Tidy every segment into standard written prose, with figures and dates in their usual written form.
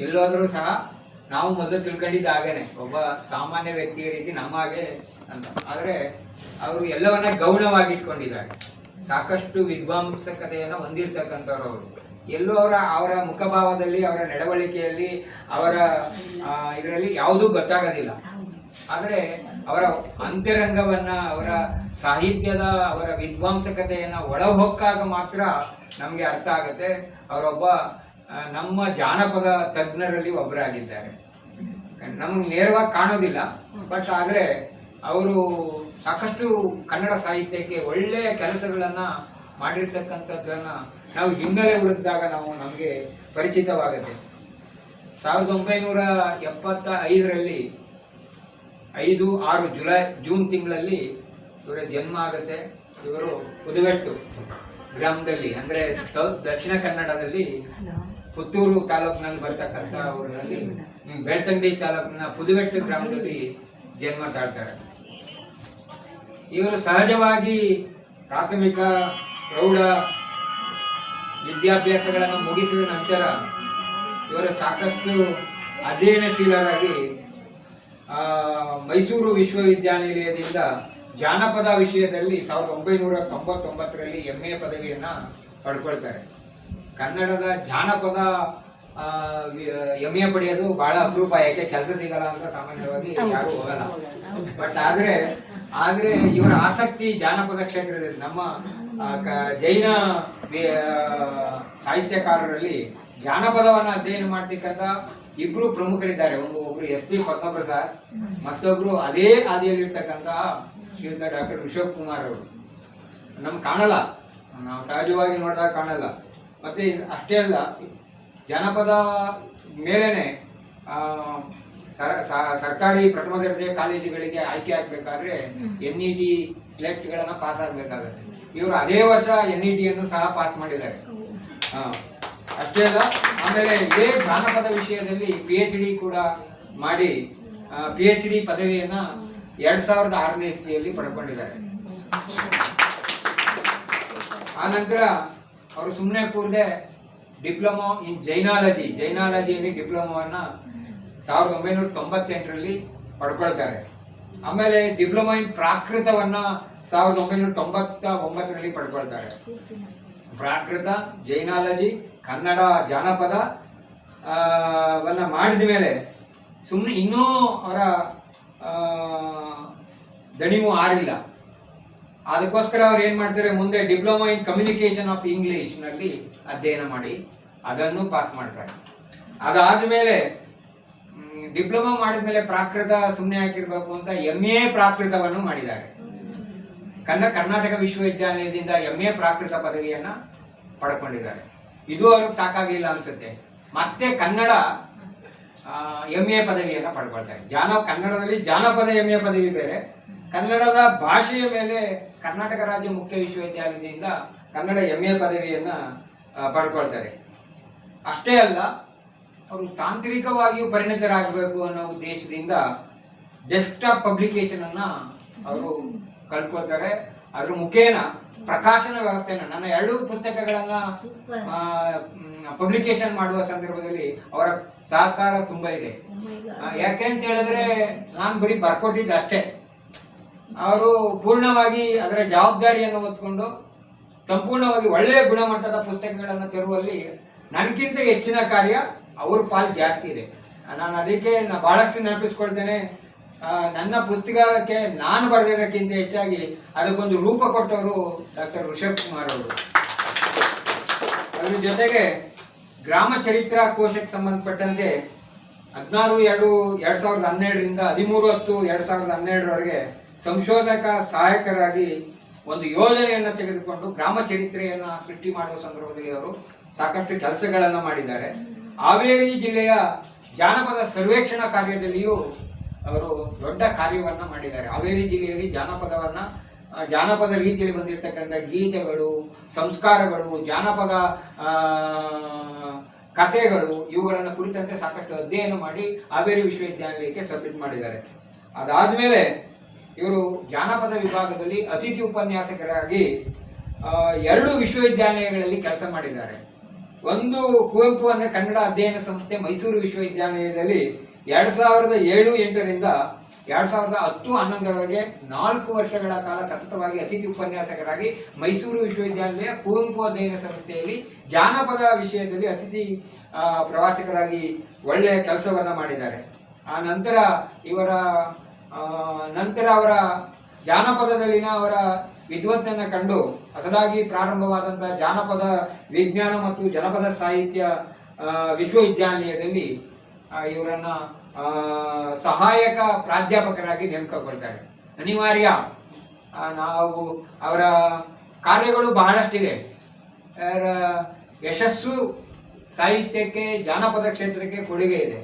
ಎಲ್ಲೋದ್ರೂ ಸಹ ನಾವು ಮೊದಲು ತಿಳ್ಕೊಂಡಿದ್ದ ಹಾಗೇನೆ ಒಬ್ಬ ಸಾಮಾನ್ಯ ವ್ಯಕ್ತಿಯ ರೀತಿ ನಮ್ಮ ಹಾಗೆ ಅಂತ. ಆದರೆ ಅವರು ಎಲ್ಲವನ್ನ ಗೌಣವಾಗಿ ಇಟ್ಕೊಂಡಿದ್ದಾರೆ. ಸಾಕಷ್ಟು ವಿದ್ವಾಂಸಕತೆಯನ್ನು ಹೊಂದಿರ್ತಕ್ಕಂಥವ್ರು ಅವರು. ಎಲ್ಲೂ ಅವರ ಮುಖಭಾವದಲ್ಲಿ, ಅವರ ನಡವಳಿಕೆಯಲ್ಲಿ, ಅವರ ಇದರಲ್ಲಿ ಯಾವುದೂ ಗೊತ್ತಾಗೋದಿಲ್ಲ. ಆದರೆ ಅವರ ಅಂತರಂಗವನ್ನ, ಅವರ ಸಾಹಿತ್ಯದ, ಅವರ ವಿದ್ವಾಂಸಕತೆಯನ್ನ ಒಳಹೊಕ್ಕಾಗ ಮಾತ್ರ ನಮಗೆ ಅರ್ಥ ಆಗುತ್ತೆ. ಅವರೊಬ್ಬ ನಮ್ಮ ಜಾನಪದ ತಜ್ಞರಲ್ಲಿ ಒಬ್ಬರಾಗಿದ್ದಾರೆ. ನಮಗೆ ನೇರವಾಗಿ ಕಾಣೋದಿಲ್ಲ, ಬಟ್ ಆದರೆ ಅವರು ಸಾಕಷ್ಟು ಕನ್ನಡ ಸಾಹಿತ್ಯಕ್ಕೆ ಒಳ್ಳೆಯ ಕೆಲಸಗಳನ್ನ ಮಾಡಿರ್ತಕ್ಕಂಥದ್ದನ್ನ ನಾವು ಹಿನ್ನೆಲೆ ಹುಡುಕಿದಾಗ ನಮಗೆ ಪರಿಚಿತವಾಗುತ್ತೆ. 1975ರಲ್ಲಿ 5-6 ಜೂನ್ ತಿಂಗಳಲ್ಲಿ ಇವರ ಜನ್ಮ ಆಗುತ್ತೆ. ಇವರು ಪುದುವೆಟ್ಟು ಗ್ರಾಮದಲ್ಲಿ, ಅಂದ್ರೆ ದಕ್ಷಿಣ ಕನ್ನಡದಲ್ಲಿ ಪುತ್ತೂರು ತಾಲೂಕಿನಲ್ಲಿ ಬರ್ತಕ್ಕಂಥ ಊರಿನಲ್ಲಿ, ಬೆಳ್ತಂಗಡಿ ತಾಲೂಕಿನ ಪುದುವೆಟ್ಟು ಗ್ರಾಮದಲ್ಲಿ ಜನ್ಮ ತಾಳ್ತಾರೆ. ಇವರು ಸಹಜವಾಗಿ ಪ್ರಾಥಮಿಕ ಪ್ರೌಢ ವಿದ್ಯಾಭ್ಯಾಸಗಳನ್ನು ಮುಗಿಸಿದ ನಂತರ ಇವರು ಸಾಕಷ್ಟು ಅಧ್ಯಯನಶೀಲರಾಗಿ ಮೈಸೂರು ವಿಶ್ವವಿದ್ಯಾನಿಲಯದಿಂದ ಜಾನಪದ ವಿಷಯದಲ್ಲಿ 1999ರಲ್ಲಿ MA ಪದವಿಯನ್ನ ಪಡ್ಕೊಳ್ತಾರೆ. ಕನ್ನಡದ ಜಾನಪದ MA ಪಡೆಯೋದು ಬಹಳ ಅಪರೂಪ, ಯಾಕೆ ಕೆಲಸ ಸಿಗಲ್ಲ ಅಂತ ಸಾಮಾನ್ಯವಾಗಿ ಯಾರು ಹೋಗಲ್ಲ. ಬಟ್ ಆದ್ರೆ ಇವರ ಆಸಕ್ತಿ ಜಾನಪದ ಕ್ಷೇತ್ರದಲ್ಲಿ. ನಮ್ಮ ಜೈನ ಸಾಹಿತ್ಯಕಾರರಲ್ಲಿ ಜಾನಪದವನ್ನ ಅಧ್ಯಯನ ಮಾಡ್ತಕ್ಕಂಥ ಇಬ್ರು ಪ್ರಮುಖರಿದ್ದಾರೆ. ಒಬ್ರು SP ಪದ್ಮಪ್ರಸಾದ್, ಮತ್ತೊಬ್ರು ಅದೇ ಹಾದಿಯಲ್ಲಿರ್ತಕ್ಕಂಥ ಶ್ರೀಯುತ ಡಾಕ್ಟರ್ ಋಷಭ್ ಕುಮಾರ್ ಅವರು. ನಮ್ಗೆ ಕಾಣಲ್ಲ, ನಾವು ಸಹಜವಾಗಿ ನೋಡಿದಾಗ ಕಾಣಲ್ಲ. ಮತ್ತೆ ಅಷ್ಟೇ ಅಲ್ಲ, ಜಾನಪದ ಮೇಲೇನೆ ಸರ್ಕಾರಿ ಪ್ರಥಮ ದರ್ಜೆ ಕಾಲೇಜುಗಳಿಗೆ ಆಯ್ಕೆ ಆಗ್ಬೇಕಾದ್ರೆ NET ಸೆಲೆಕ್ಟ್ ಗಳನ್ನ ಪಾಸ್ ಆಗ್ಬೇಕಾಗುತ್ತೆ. ಇವರು ಅದೇ ವರ್ಷ NET ಅನ್ನು ಸಹ ಪಾಸ್ ಮಾಡಿದ್ದಾರೆ. ಅಷ್ಟೇ ಅಲ್ಲ, ಆಮೇಲೆ ಇದೇ ಜಾನಪದ ವಿಷಯದಲ್ಲಿ PhD ಕೂಡ ಮಾಡಿ PhD ಪದವಿಯನ್ನ 2006ನೇ ಇಸ್ವಿಯಲ್ಲಿ ಪಡ್ಕೊಂಡಿದ್ದಾರೆ. ಆ ನಂತರ ಅವರು ಸುಮ್ಮನೆ ಕೂರದೆ ಡಿಪ್ಲೊಮಾ ಇನ್ ಜೈನಾಲಜಿಯಲ್ಲಿ ಡಿಪ್ಲೊಮಾವನ್ನ 1998ರಲ್ಲಿ ಪಡ್ಕೊಳ್ತಾರೆ. ಆಮೇಲೆ ಡಿಪ್ಲೊಮಾ ಇನ್ ಪ್ರಾಕೃತವನ್ನ 1999ರಲ್ಲಿ ಪಡ್ಕೊಳ್ತಾರೆ. ಪ್ರಾಕೃತ, ಜೈನಾಲಜಿ, ಕನ್ನಡ ಜಾನಪದ ವನ್ನ ಮಾಡಿದ ಮೇಲೆ ಸುಮ್ಮನೆ ಇನ್ನೂ ಅವರ ದಣಿವು ಆರಿಲ್ಲ. ಅದಕ್ಕೋಸ್ಕರ ಅವ್ರು ಏನ್ ಮಾಡ್ತಾರೆ, ಮುಂದೆ diploma in communication of English ನಲ್ಲಿ ಅಧ್ಯಯನ ಮಾಡಿ ಅದನ್ನು ಪಾಸ್ ಮಾಡ್ತಾರೆ. ಅದಾದ್ಮೇಲೆ ಡಿಪ್ಲೊಮಾ ಮಾಡಿದ್ಮೇಲೆ ಪ್ರಾಕೃತ ಸುಮ್ಮನೆ ಹಾಕಿರ್ಬೇಕು ಅಂತ MA ಪ್ರಾಕೃತವನ್ನು ಮಾಡಿದ್ದಾರೆ. ಕರ್ನಾಟಕ ವಿಶ್ವವಿದ್ಯಾನಿಲಯದಿಂದ MA ಪ್ರಾಕೃತ ಪದವಿಯನ್ನ ಪಡ್ಕೊಂಡಿದ್ದಾರೆ. ಇದು ಅವ್ರಿಗೆ ಸಾಕಾಗ್ಲಿಲ್ಲ ಅನ್ಸುತ್ತೆ, ಮತ್ತೆ ಕನ್ನಡ MA ಪದವಿಯನ್ನ ಪಡ್ಕೊಳ್ತಾರೆ. ಕನ್ನಡದಲ್ಲಿ ಜಾನಪದ MA ಪದವಿ ಬೇರೆ, ಕನ್ನಡದ ಭಾಷೆಯ ಮೇಲೆ ಕರ್ನಾಟಕ ರಾಜ್ಯ ಮುಖ್ಯ ವಿಶ್ವವಿದ್ಯಾಲಯದಿಂದ ಕನ್ನಡ MA ಪದವಿಯನ್ನ ಪಡ್ಕೊಳ್ತಾರೆ. ಅಷ್ಟೇ ಅಲ್ಲ, ಅವರು ತಾಂತ್ರಿಕವಾಗಿಯೂ ಪರಿಣಿತರಾಗಬೇಕು ಅನ್ನೋ ಉದ್ದೇಶದಿಂದ ಡೆಸ್ಕ್ಟಾಪ್ ಪಬ್ಲಿಕೇಶನ್ ಅನ್ನ ಅವರು ಕಲ್ತ್ಕೊಳ್ತಾರೆ. ಅದ್ರ ಮುಖೇನ ಪ್ರಕಾಶನ ವ್ಯವಸ್ಥೆನ, ನನ್ನ 2 ಪುಸ್ತಕಗಳನ್ನ ಪಬ್ಲಿಕೇಶನ್ ಮಾಡುವ ಸಂದರ್ಭದಲ್ಲಿ ಅವರ ಸಹಕಾರ ತುಂಬಾ ಇದೆ. ಯಾಕೆ ಅಂತ ಹೇಳಿದ್ರೆ, ನಾನು ಬರೀ ಬರ್ಕೊಟ್ಟಿದ್ದೆ ಅಷ್ಟೇ. ಅವರು ಪೂರ್ಣವಾಗಿ ಅದರ ಜವಾಬ್ದಾರಿಯನ್ನು ಹೊತ್ಕೊಂಡು ಸಂಪೂರ್ಣವಾಗಿ ಒಳ್ಳೆಯ ಗುಣಮಟ್ಟದ ಪುಸ್ತಕಗಳನ್ನು ತರುವಲ್ಲಿ ನನಗಿಂತ ಹೆಚ್ಚಿನ ಕಾರ್ಯ ಅವ್ರ ಪಾಲ್ ಜಾಸ್ತಿ ಇದೆ. ನಾನು ಅದಕ್ಕೆ ಬಹಳಷ್ಟು ನೆನಪಿಸ್ಕೊಳ್ತೇನೆ. ನನ್ನ ಪುಸ್ತಕಕ್ಕೆ ನಾನು ಬರೆದಿದ್ದಕ್ಕಿಂತ ಹೆಚ್ಚಾಗಿ ಅದಕ್ಕೊಂದು ರೂಪ ಕೊಟ್ಟವರು ಡಾಕ್ಟರ್ ಋಷಭ್ ಕುಮಾರ್ ಅವರು. ಅದ್ರ ಜೊತೆಗೆ ಗ್ರಾಮ ಚರಿತ್ರಾ ಕೋಶಕ್ಕೆ ಸಂಬಂಧಪಟ್ಟಂತೆ 16/2/2012ರಿಂದ 13/10/2012ರವರೆಗೆ ಸಂಶೋಧಕ ಸಹಾಯಕರಾಗಿ ಒಂದು ಯೋಜನೆಯನ್ನು ತೆಗೆದುಕೊಂಡು ಗ್ರಾಮ ಚರಿತ್ರೆಯನ್ನ ಸೃಷ್ಟಿ ಮಾಡುವ ಸಂದರ್ಭದಲ್ಲಿ ಅವರು ಸಾಕಷ್ಟು ಕೆಲಸಗಳನ್ನ ಮಾಡಿದ್ದಾರೆ. ಹಾವೇರಿ ಜಿಲ್ಲೆಯ ಜಾನಪದ ಸರ್ವೇಕ್ಷಣಾ ಕಾರ್ಯದಲ್ಲಿಯೂ ಅವರು ದೊಡ್ಡ ಕಾರ್ಯವನ್ನ ಮಾಡಿದ್ದಾರೆ. ಹಾವೇರಿ ಜಿಲ್ಲೆಯಲ್ಲಿ ಜಾನಪದ ರೀತಿಯಲ್ಲಿ ಬಂದಿರತಕ್ಕಂಥ ಗೀತೆಗಳು, ಸಂಸ್ಕಾರಗಳು, ಜಾನಪದ ಕಥೆಗಳು, ಇವುಗಳನ್ನು ಕುರಿತಂತೆ ಸಾಕಷ್ಟು ಅಧ್ಯಯನ ಮಾಡಿ ಹಾವೇರಿ ವಿಶ್ವವಿದ್ಯಾನಿಲಯಕ್ಕೆ ಸಬ್ಮಿಟ್ ಮಾಡಿದ್ದಾರೆ. ಅದಾದ್ಮೇಲೆ ಇವರು ಜಾನಪದ ವಿಭಾಗದಲ್ಲಿ ಅತಿಥಿ ಉಪನ್ಯಾಸಕರಾಗಿ 2 ವಿಶ್ವವಿದ್ಯಾನಿಲಯಗಳಲ್ಲಿ ಕೆಲಸ ಮಾಡಿದ್ದಾರೆ. ಒಂದು ಕುವೆಂಪು ಅನ್ನೋ ಕನ್ನಡ ಅಧ್ಯಯನ ಸಂಸ್ಥೆ ಮೈಸೂರು ವಿಶ್ವವಿದ್ಯಾನಿಲಯದಲ್ಲಿ 2007-8ರಿಂದ 2010-11ರವರೆಗೆ 4 ವರ್ಷಗಳ ಕಾಲ ಸತತವಾಗಿ ಅತಿಥಿ ಉಪನ್ಯಾಸಕರಾಗಿ ಮೈಸೂರು ವಿಶ್ವವಿದ್ಯಾನಿಲಯ ಕುವೆಂಪು ಅಧ್ಯಯನ ಸಂಸ್ಥೆಯಲ್ಲಿ ಜಾನಪದ ವಿಷಯದಲ್ಲಿ ಅತಿಥಿ ಪ್ರವಾಚಕರಾಗಿ ಒಳ್ಳೆಯ ಕೆಲಸವನ್ನ ಮಾಡಿದ್ದಾರೆ. ಆ ನಂತರ ಅವರ ಜಾನಪದದಲ್ಲಿನ ಅವರ ವಿದ್ವತ್ತನ್ನು ಕಂಡು ಹೊಸದಾಗಿ ಪ್ರಾರಂಭವಾದಂತಹ ಜಾನಪದ ವಿಜ್ಞಾನ ಮತ್ತು ಜನಪದ ಸಾಹಿತ್ಯ ವಿಶ್ವವಿದ್ಯಾನಿಲಯದಲ್ಲಿ ಇವರನ್ನ ಸಹಾಯಕ ಪ್ರಾಧ್ಯಾಪಕರಾಗಿ ನೇಮಕಗೊಳ್ತಾರೆ. ಅನಿವಾರ್ಯ. ನಾವು ಅವರ ಕಾರ್ಯಗಳು ಬಹಳಷ್ಟಿದೆ. ಅವರ ಯಶಸ್ಸು ಸಾಹಿತ್ಯಕ್ಕೆ, ಜಾನಪದ ಕ್ಷೇತ್ರಕ್ಕೆ ಕೊಡುಗೆ ಇದೆ.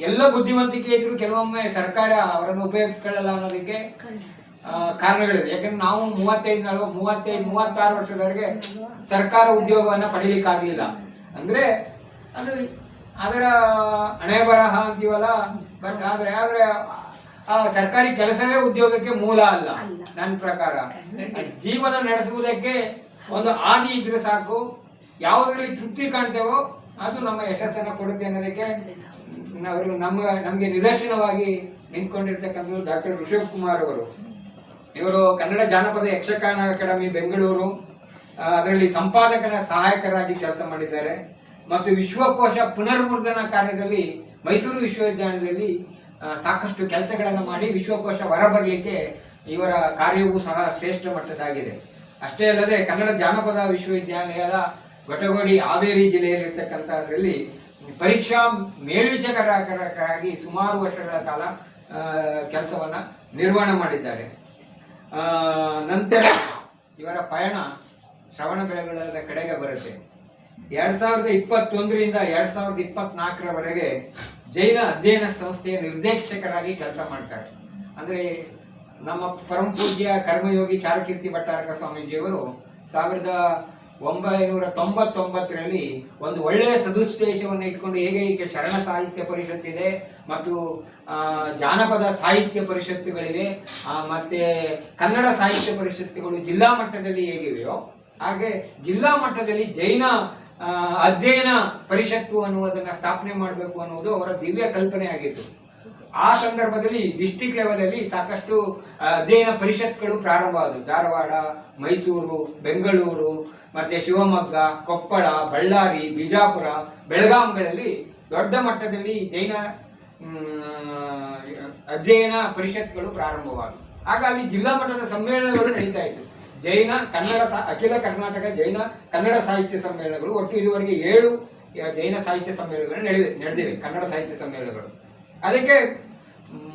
ಎಲ್ಲ ಬುದ್ಧಿವಂತಿಕೆ ಇದ್ರು ಕೆಲವೊಮ್ಮೆ ಸರ್ಕಾರ ಅವರನ್ನು ಉಪಯೋಗಿಸ್ಕೊಳ್ಳಲ್ಲ ಅನ್ನೋದಕ್ಕೆ ಕಾರಣಗಳಿದೆ. ಯಾಕಂದ್ರೆ ನಾವು 35-36 ವರ್ಷದವರೆಗೆ ಸರ್ಕಾರ ಉದ್ಯೋಗವನ್ನ ಪಡೀಲಿಕ್ಕಾಗಲಿಲ್ಲ. ಅಂದ್ರೆ ಅದು ಅದರ ಹಣೆ ಬರಹ ಅಂತೀವಲ್ಲ. ಆದ್ರೆ ಸರ್ಕಾರಿ ಕೆಲಸವೇ ಉದ್ಯೋಗಕ್ಕೆ ಮೂಲ ಅಲ್ಲ ನನ್ನ ಪ್ರಕಾರ. ಜೀವನ ನಡೆಸುವುದಕ್ಕೆ ಒಂದು ಆದಿ ಇದ್ರೆ ಸಾಕು. ಯಾವುದರಲ್ಲಿ ತೃಪ್ತಿ ಕಾಣ್ತೇವೋ ಅದು ನಮ್ಮ ಯಶಸ್ಸನ್ನ ಕೊಡುತ್ತೆ ಅನ್ನೋದಕ್ಕೆ ನಮಗೆ ನಿದರ್ಶನವಾಗಿ ನಿಂತ್ಕೊಂಡಿರ್ತಕ್ಕಂಥದ್ದು ಡಾಕ್ಟರ್ ಋಷಭ್ ಕುಮಾರ್ ಅವರು. ಇವರು ಕನ್ನಡ ಜಾನಪದ ಯಕ್ಷಗಾನ ಅಕಾಡೆಮಿ ಬೆಂಗಳೂರು ಅದರಲ್ಲಿ ಸಂಪಾದಕರ ಸಹಾಯಕರಾಗಿ ಕೆಲಸ ಮಾಡಿದ್ದಾರೆ ಮತ್ತು ವಿಶ್ವಕೋಶ ಪುನರ್ಮುದ್ರಣ ಕಾರ್ಯದಲ್ಲಿ ಮೈಸೂರು ವಿಶ್ವವಿದ್ಯಾಲಯದಲ್ಲಿ ಸಾಕಷ್ಟು ಕೆಲಸಗಳನ್ನು ಮಾಡಿ ವಿಶ್ವಕೋಶ ಹೊರಬರಲಿಕ್ಕೆ ಇವರ ಕಾರ್ಯವೂ ಸಹ ಶ್ರೇಷ್ಠ ಮಟ್ಟದಾಗಿದೆ. ಅಷ್ಟೇ ಅಲ್ಲದೆ ಕನ್ನಡ ಜಾನಪದ ವಿಶ್ವವಿದ್ಯಾಲಯದ ಗೊಟಗೋಡಿ ಹಾವೇರಿ ಜಿಲ್ಲೆಯಲ್ಲಿರ್ತಕ್ಕಂಥದ್ರಲ್ಲಿ ಪರೀಕ್ಷಾ ಮೇಲ್ವಿಚಾರಕರಾಗಿ ಸುಮಾರು ವರ್ಷಗಳ ಕಾಲ ಕೆಲಸವನ್ನ ನಿರ್ವಹಣೆ ಮಾಡಿದ್ದಾರೆ. ನಂತರ ಇವರ ಪಯಣ ಶ್ರವಣ ಬೆಳಗೊಳದ ಕಡೆಗೆ ಬರುತ್ತೆ. 2021ರಿಂದ 2024ರವರೆಗೆ ಜೈನ ಅಧ್ಯಯನ ಸಂಸ್ಥೆಯ ನಿರ್ದೇಶಕರಾಗಿ ಕೆಲಸ ಮಾಡ್ತಾರೆ. ಅಂದ್ರೆ ನಮ್ಮ ಪರಮ ಪೂಜ್ಯ ಕರ್ಮಯೋಗಿ ಚಾರುಕೀರ್ತಿ ಭಟ್ಟಾರಕ ಸ್ವಾಮೀಜಿಯವರು 1999ರಲ್ಲಿ ಒಂದು ಒಳ್ಳೆಯ ಸದುದ್ದೇಶವನ್ನು ಇಟ್ಕೊಂಡು ಹೇಗೆ ಈಗ ಶರಣ ಸಾಹಿತ್ಯ ಪರಿಷತ್ ಇದೆ ಮತ್ತು ಜಾನಪದ ಸಾಹಿತ್ಯ ಪರಿಷತ್ತುಗಳಿವೆ, ಮತ್ತೆ ಕನ್ನಡ ಸಾಹಿತ್ಯ ಪರಿಷತ್ತುಗಳು ಜಿಲ್ಲಾ ಮಟ್ಟದಲ್ಲಿ ಹೇಗಿವೆಯೋ ಹಾಗೆ ಜಿಲ್ಲಾ ಮಟ್ಟದಲ್ಲಿ ಜೈನ ಅಧ್ಯಯನ ಪರಿಷತ್ತು ಅನ್ನುವುದನ್ನ ಸ್ಥಾಪನೆ ಮಾಡಬೇಕು ಅನ್ನುವುದು ಅವರ ದಿವ್ಯ ಕಲ್ಪನೆ ಆಗಿತ್ತು. ಆ ಸಂದರ್ಭದಲ್ಲಿ ಡಿಸ್ಟ್ರಿಕ್ಟ್ ಲೆವೆಲ್ ಅಲ್ಲಿ ಸಾಕಷ್ಟು ಅಧ್ಯಯನ ಪರಿಷತ್ಗಳು ಪ್ರಾರಂಭವಾದವು. ಧಾರವಾಡ, ಮೈಸೂರು, ಬೆಂಗಳೂರು, ಮತ್ತೆ ಶಿವಮೊಗ್ಗ, ಕೊಪ್ಪಳ, ಬಳ್ಳಾರಿ, ಬಿಜಾಪುರ, ಬೆಳಗಾಂಗಳಲ್ಲಿ ದೊಡ್ಡ ಮಟ್ಟದಲ್ಲಿ ಜೈನ ಅಧ್ಯಯನ ಪರಿಷತ್ಗಳು ಪ್ರಾರಂಭವಾದವು. ಆಗ ಅಲ್ಲಿ ಜಿಲ್ಲಾ ಮಟ್ಟದ ಸಮ್ಮೇಳನಗಳು ನಡೀತಾ ಇತ್ತು. ಜೈನ ಕನ್ನಡ ಅಖಿಲ ಕರ್ನಾಟಕ ಜೈನ ಕನ್ನಡ ಸಾಹಿತ್ಯ ಸಮ್ಮೇಳನಗಳು, ಒಟ್ಟು ಇದುವರೆಗೆ 7 ಜೈನ ಸಾಹಿತ್ಯ ಸಮ್ಮೇಳನಗಳು ನಡೆದಿವೆ, ಕನ್ನಡ ಸಾಹಿತ್ಯ ಸಮ್ಮೇಳನಗಳು. ಅದಕ್ಕೆ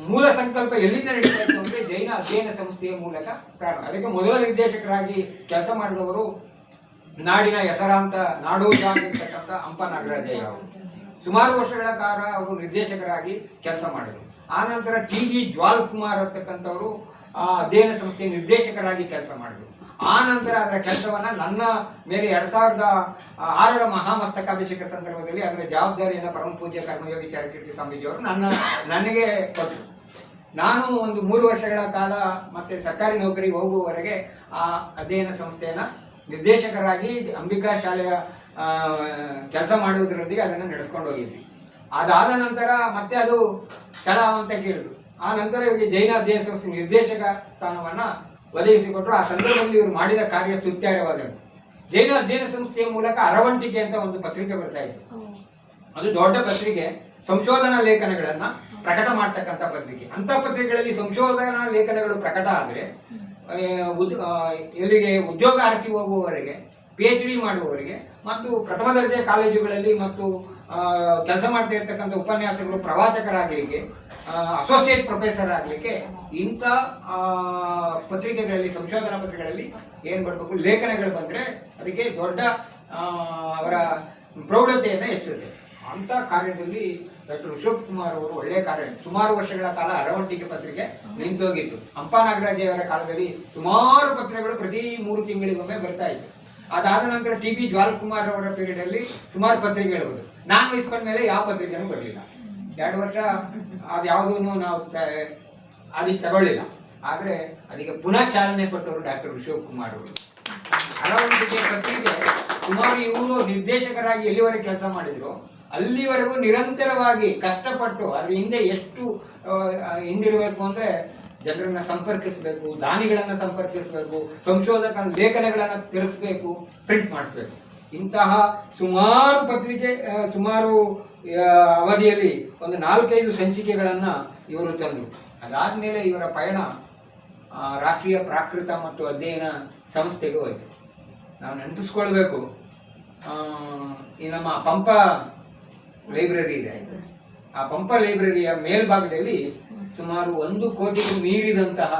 ಮೂಲ ಸಂಕಲ್ಪ ಎಲ್ಲಿಂದ ನಡೀತಾ ಇತ್ತು ಅಂದ್ರೆ ಜೈನ ಅಧ್ಯಯನ ಸಂಸ್ಥೆಯ ಮೂಲಕ ಪ್ರಾರಂಭ. ಅದಕ್ಕೆ ಮೊದಲ ನಿರ್ದೇಶಕರಾಗಿ ಕೆಲಸ ಮಾಡಿದವರು ನಾಡಿನ ಹೆಸರಾಂತ ನಾಡೋಜ ಆಗಿರ್ತಕ್ಕಂಥ ಹಂಪ ನಾಗರಾಜಯ್ಯ ಅವರು. ಸುಮಾರು ವರ್ಷಗಳ ಕಾಲ ಅವರು ನಿರ್ದೇಶಕರಾಗಿ ಕೆಲಸ ಮಾಡಿದರು. ಆ ನಂತರ ಟಿ.ವಿ. ಜ್ವಾಲ್ ಕುಮಾರ್ ಅಂತಕ್ಕಂಥವರು ಅಧ್ಯಯನ ಸಂಸ್ಥೆಯ ನಿರ್ದೇಶಕರಾಗಿ ಕೆಲಸ ಮಾಡಿದರು. ಆ ನಂತರ ಅದರ ಕೆಲಸವನ್ನ ನನ್ನ ಮೇಲೆ 2006ರ ಮಹಾಮಸ್ತಕಾಭಿಷೇಕ ಸಂದರ್ಭದಲ್ಲಿ ಅದರ ಜವಾಬ್ದಾರಿಯನ್ನು ಪರಮ ಪೂಜ್ಯ ಕರ್ಮಯೋಗಿ ಚಾರುಕೀರ್ತಿ ಸ್ವಾಮೀಜಿಯವರು ನನಗೆ ಕೊಟ್ಟರು. ನಾನು ಒಂದು 3 ವರ್ಷಗಳ ಕಾಲ ಮತ್ತೆ ಸರ್ಕಾರಿ ನೌಕರಿಗೆ ಹೋಗುವವರೆಗೆ ಆ ಅಧ್ಯಯನ ಸಂಸ್ಥೆಯನ್ನ ನಿರ್ದೇಶಕರಾಗಿ ಅಂಬಿಕಾ ಶಾಲೆಯ ಕೆಲಸ ಮಾಡುವುದರೊಂದಿಗೆ ಅದನ್ನು ನಡೆಸ್ಕೊಂಡು ಹೋಗಿದ್ವಿ. ಅದಾದ ನಂತರ ಮತ್ತೆ ಅದು ತಡ ಅಂತ ಕೇಳಿದ್ರು. ಆ ನಂತರ ಇವರಿಗೆ ಜೈನ ಅಧ್ಯಯನ ಸಂಸ್ಥೆ ನಿರ್ದೇಶಕ ಸ್ಥಾನವನ್ನ ಒದಗಿಸಿಕೊಟ್ರು. ಆ ಸಂದರ್ಭದಲ್ಲಿ ಇವರು ಮಾಡಿದ ಕಾರ್ಯ ಸ್ತುತ್ಯಾರ್ಹವಾದದ್ದು. ಜೈನ ಅಧ್ಯಯನ ಸಂಸ್ಥೆಯ ಮೂಲಕ ಅರವಂಟಿಕೆ ಅಂತ ಒಂದು ಪತ್ರಿಕೆ ಬರ್ತಾ ಇತ್ತು. ಅದು ದೊಡ್ಡ ಪತ್ರಿಕೆ, ಸಂಶೋಧನಾ ಲೇಖನಗಳನ್ನ ಪ್ರಕಟ ಮಾಡ್ತಕ್ಕಂಥ ಪತ್ರಿಕೆ. ಅಂತ ಪತ್ರಿಕೆಗಳಲ್ಲಿ ಸಂಶೋಧನಾ ಲೇಖನಗಳು ಪ್ರಕಟ ಆದ್ರೆ ಎಲ್ಲಿಗೆ ಉದ್ಯೋಗ ಅರಸಿ ಹೋಗುವವರೆಗೆ, PhD ಮಾಡುವವರಿಗೆ ಮತ್ತು ಪ್ರಥಮ ದರ್ಜೆ ಕಾಲೇಜುಗಳಲ್ಲಿ ಮತ್ತು ಕೆಲಸ ಮಾಡ್ತಾ ಇರ್ತಕ್ಕಂಥ ಉಪನ್ಯಾಸಕರು ಪ್ರವಾಚಕರಾಗಲಿಕ್ಕೆ, ಅಸೋಸಿಯೇಟ್ ಪ್ರೊಫೆಸರ್ ಆಗಲಿಕ್ಕೆ ಇಂಥ ಪತ್ರಿಕೆಗಳಲ್ಲಿ, ಸಂಶೋಧನಾ ಪತ್ರಿಕೆಗಳಲ್ಲಿ ಏನು ಬರಬೇಕು, ಲೇಖನಗಳು ಬಂದರೆ ಅದಕ್ಕೆ ದೊಡ್ಡ ಅವರ ಪ್ರೌಢತೆಯನ್ನು ಹೆಚ್ಚುತ್ತೆ. ಅಂಥ ಕಾರ್ಯದಲ್ಲಿ ಡಾಕ್ಟರ್ ಋಷಭ್ ಕುಮಾರ್ ಅವರು ಒಳ್ಳೆಯ ಕಾರ್ಯ. ಸುಮಾರು ವರ್ಷಗಳ ಕಾಲ ಅರವಂಟಿಕೆ ಪತ್ರಿಕೆ ನಿಂತೋಗಿತ್ತು. ಹಂಪ ನಾಗರಾಜಯವರ ಕಾಲದಲ್ಲಿ ಸುಮಾರು ಪತ್ರಿಕೆಗಳು ಪ್ರತಿ 3 ತಿಂಗಳಿಗೊಮ್ಮೆ ಬರ್ತಾ ಇತ್ತು. ಅದಾದ ನಂತರ ಟಿ.ವಿ. ಜ್ವಾಲ್ ಕುಮಾರ್ ಅವರ ಪೀರಿಯಡ್ ಅಲ್ಲಿ ಸುಮಾರು ಪತ್ರಿಕೆಗಳು ಬಂದು ನಾನು ವಹಿಸ್ಕೊಂಡ ಮೇಲೆ ಯಾವ ಪತ್ರಿಕೆನೂ ಬರಲಿಲ್ಲ. 2 ವರ್ಷ ಅದ್ಯಾವುದೂ ನಾವು ಅದಕ್ಕೆ ತಗೊಳ್ಳಿಲ್ಲ. ಆದರೆ ಅದಕ್ಕೆ ಪುನಃ ಚಾಲನೆ ಕೊಟ್ಟವರು ಡಾಕ್ಟರ್ ಋಷಭ್ ಕುಮಾರ್ ಅವರು. ಅರವಂಟಿಕೆ ಪತ್ರಿಕೆ ಸುಮಾರು ಇವರು ನಿರ್ದೇಶಕರಾಗಿ ಎಲ್ಲಿವರೆಗೆ ಕೆಲಸ ಮಾಡಿದ್ರು ಅಲ್ಲಿವರೆಗೂ ನಿರಂತರವಾಗಿ ಕಷ್ಟಪಟ್ಟು ಅದ್ರ ಹಿಂದೆ ಎಷ್ಟು ಹಿಂದಿರಬೇಕು ಅಂದ್ರೆ ಜನರನ್ನ ಸಂಪರ್ಕಿಸಬೇಕು, ದಾನಿಗಳನ್ನ ಸಂಪರ್ಕಿಸಬೇಕು, ಸಂಶೋಧಕ ಲೇಖನಗಳನ್ನ ತಿಳಿಸ್ಬೇಕು, ಪ್ರಿಂಟ್ ಮಾಡಿಸ್ಬೇಕು. ಇಂತಹ ಸುಮಾರು ಪತ್ರಿಕೆ ಸುಮಾರು ಅವಧಿಯಲ್ಲಿ ಒಂದು 4-5 ಸಂಚಿಕೆಗಳನ್ನ ಇವರು ತಂದರು. ಅದಾದ್ಮೇಲೆ ಇವರ ಪಯಣ ರಾಷ್ಟ್ರೀಯ ಪ್ರಾಕೃತ ಮತ್ತು ಅಧ್ಯಯನ ಸಂಸ್ಥೆಗೆ ಹೋಯಿತು. ನಾವು ನೆನಪಿಸ್ಕೊಳ್ಬೇಕು, ಈ ನಮ್ಮ ಪಂಪ ಲೈಬ್ರರಿ ಇದೆ, ಆ ಪಂಪ ಲೈಬ್ರರಿಯ ಮೇಲ್ಭಾಗದಲ್ಲಿ ಸುಮಾರು 1 ಕೋಟಿಗೂ ಮೀರಿದಂತಹ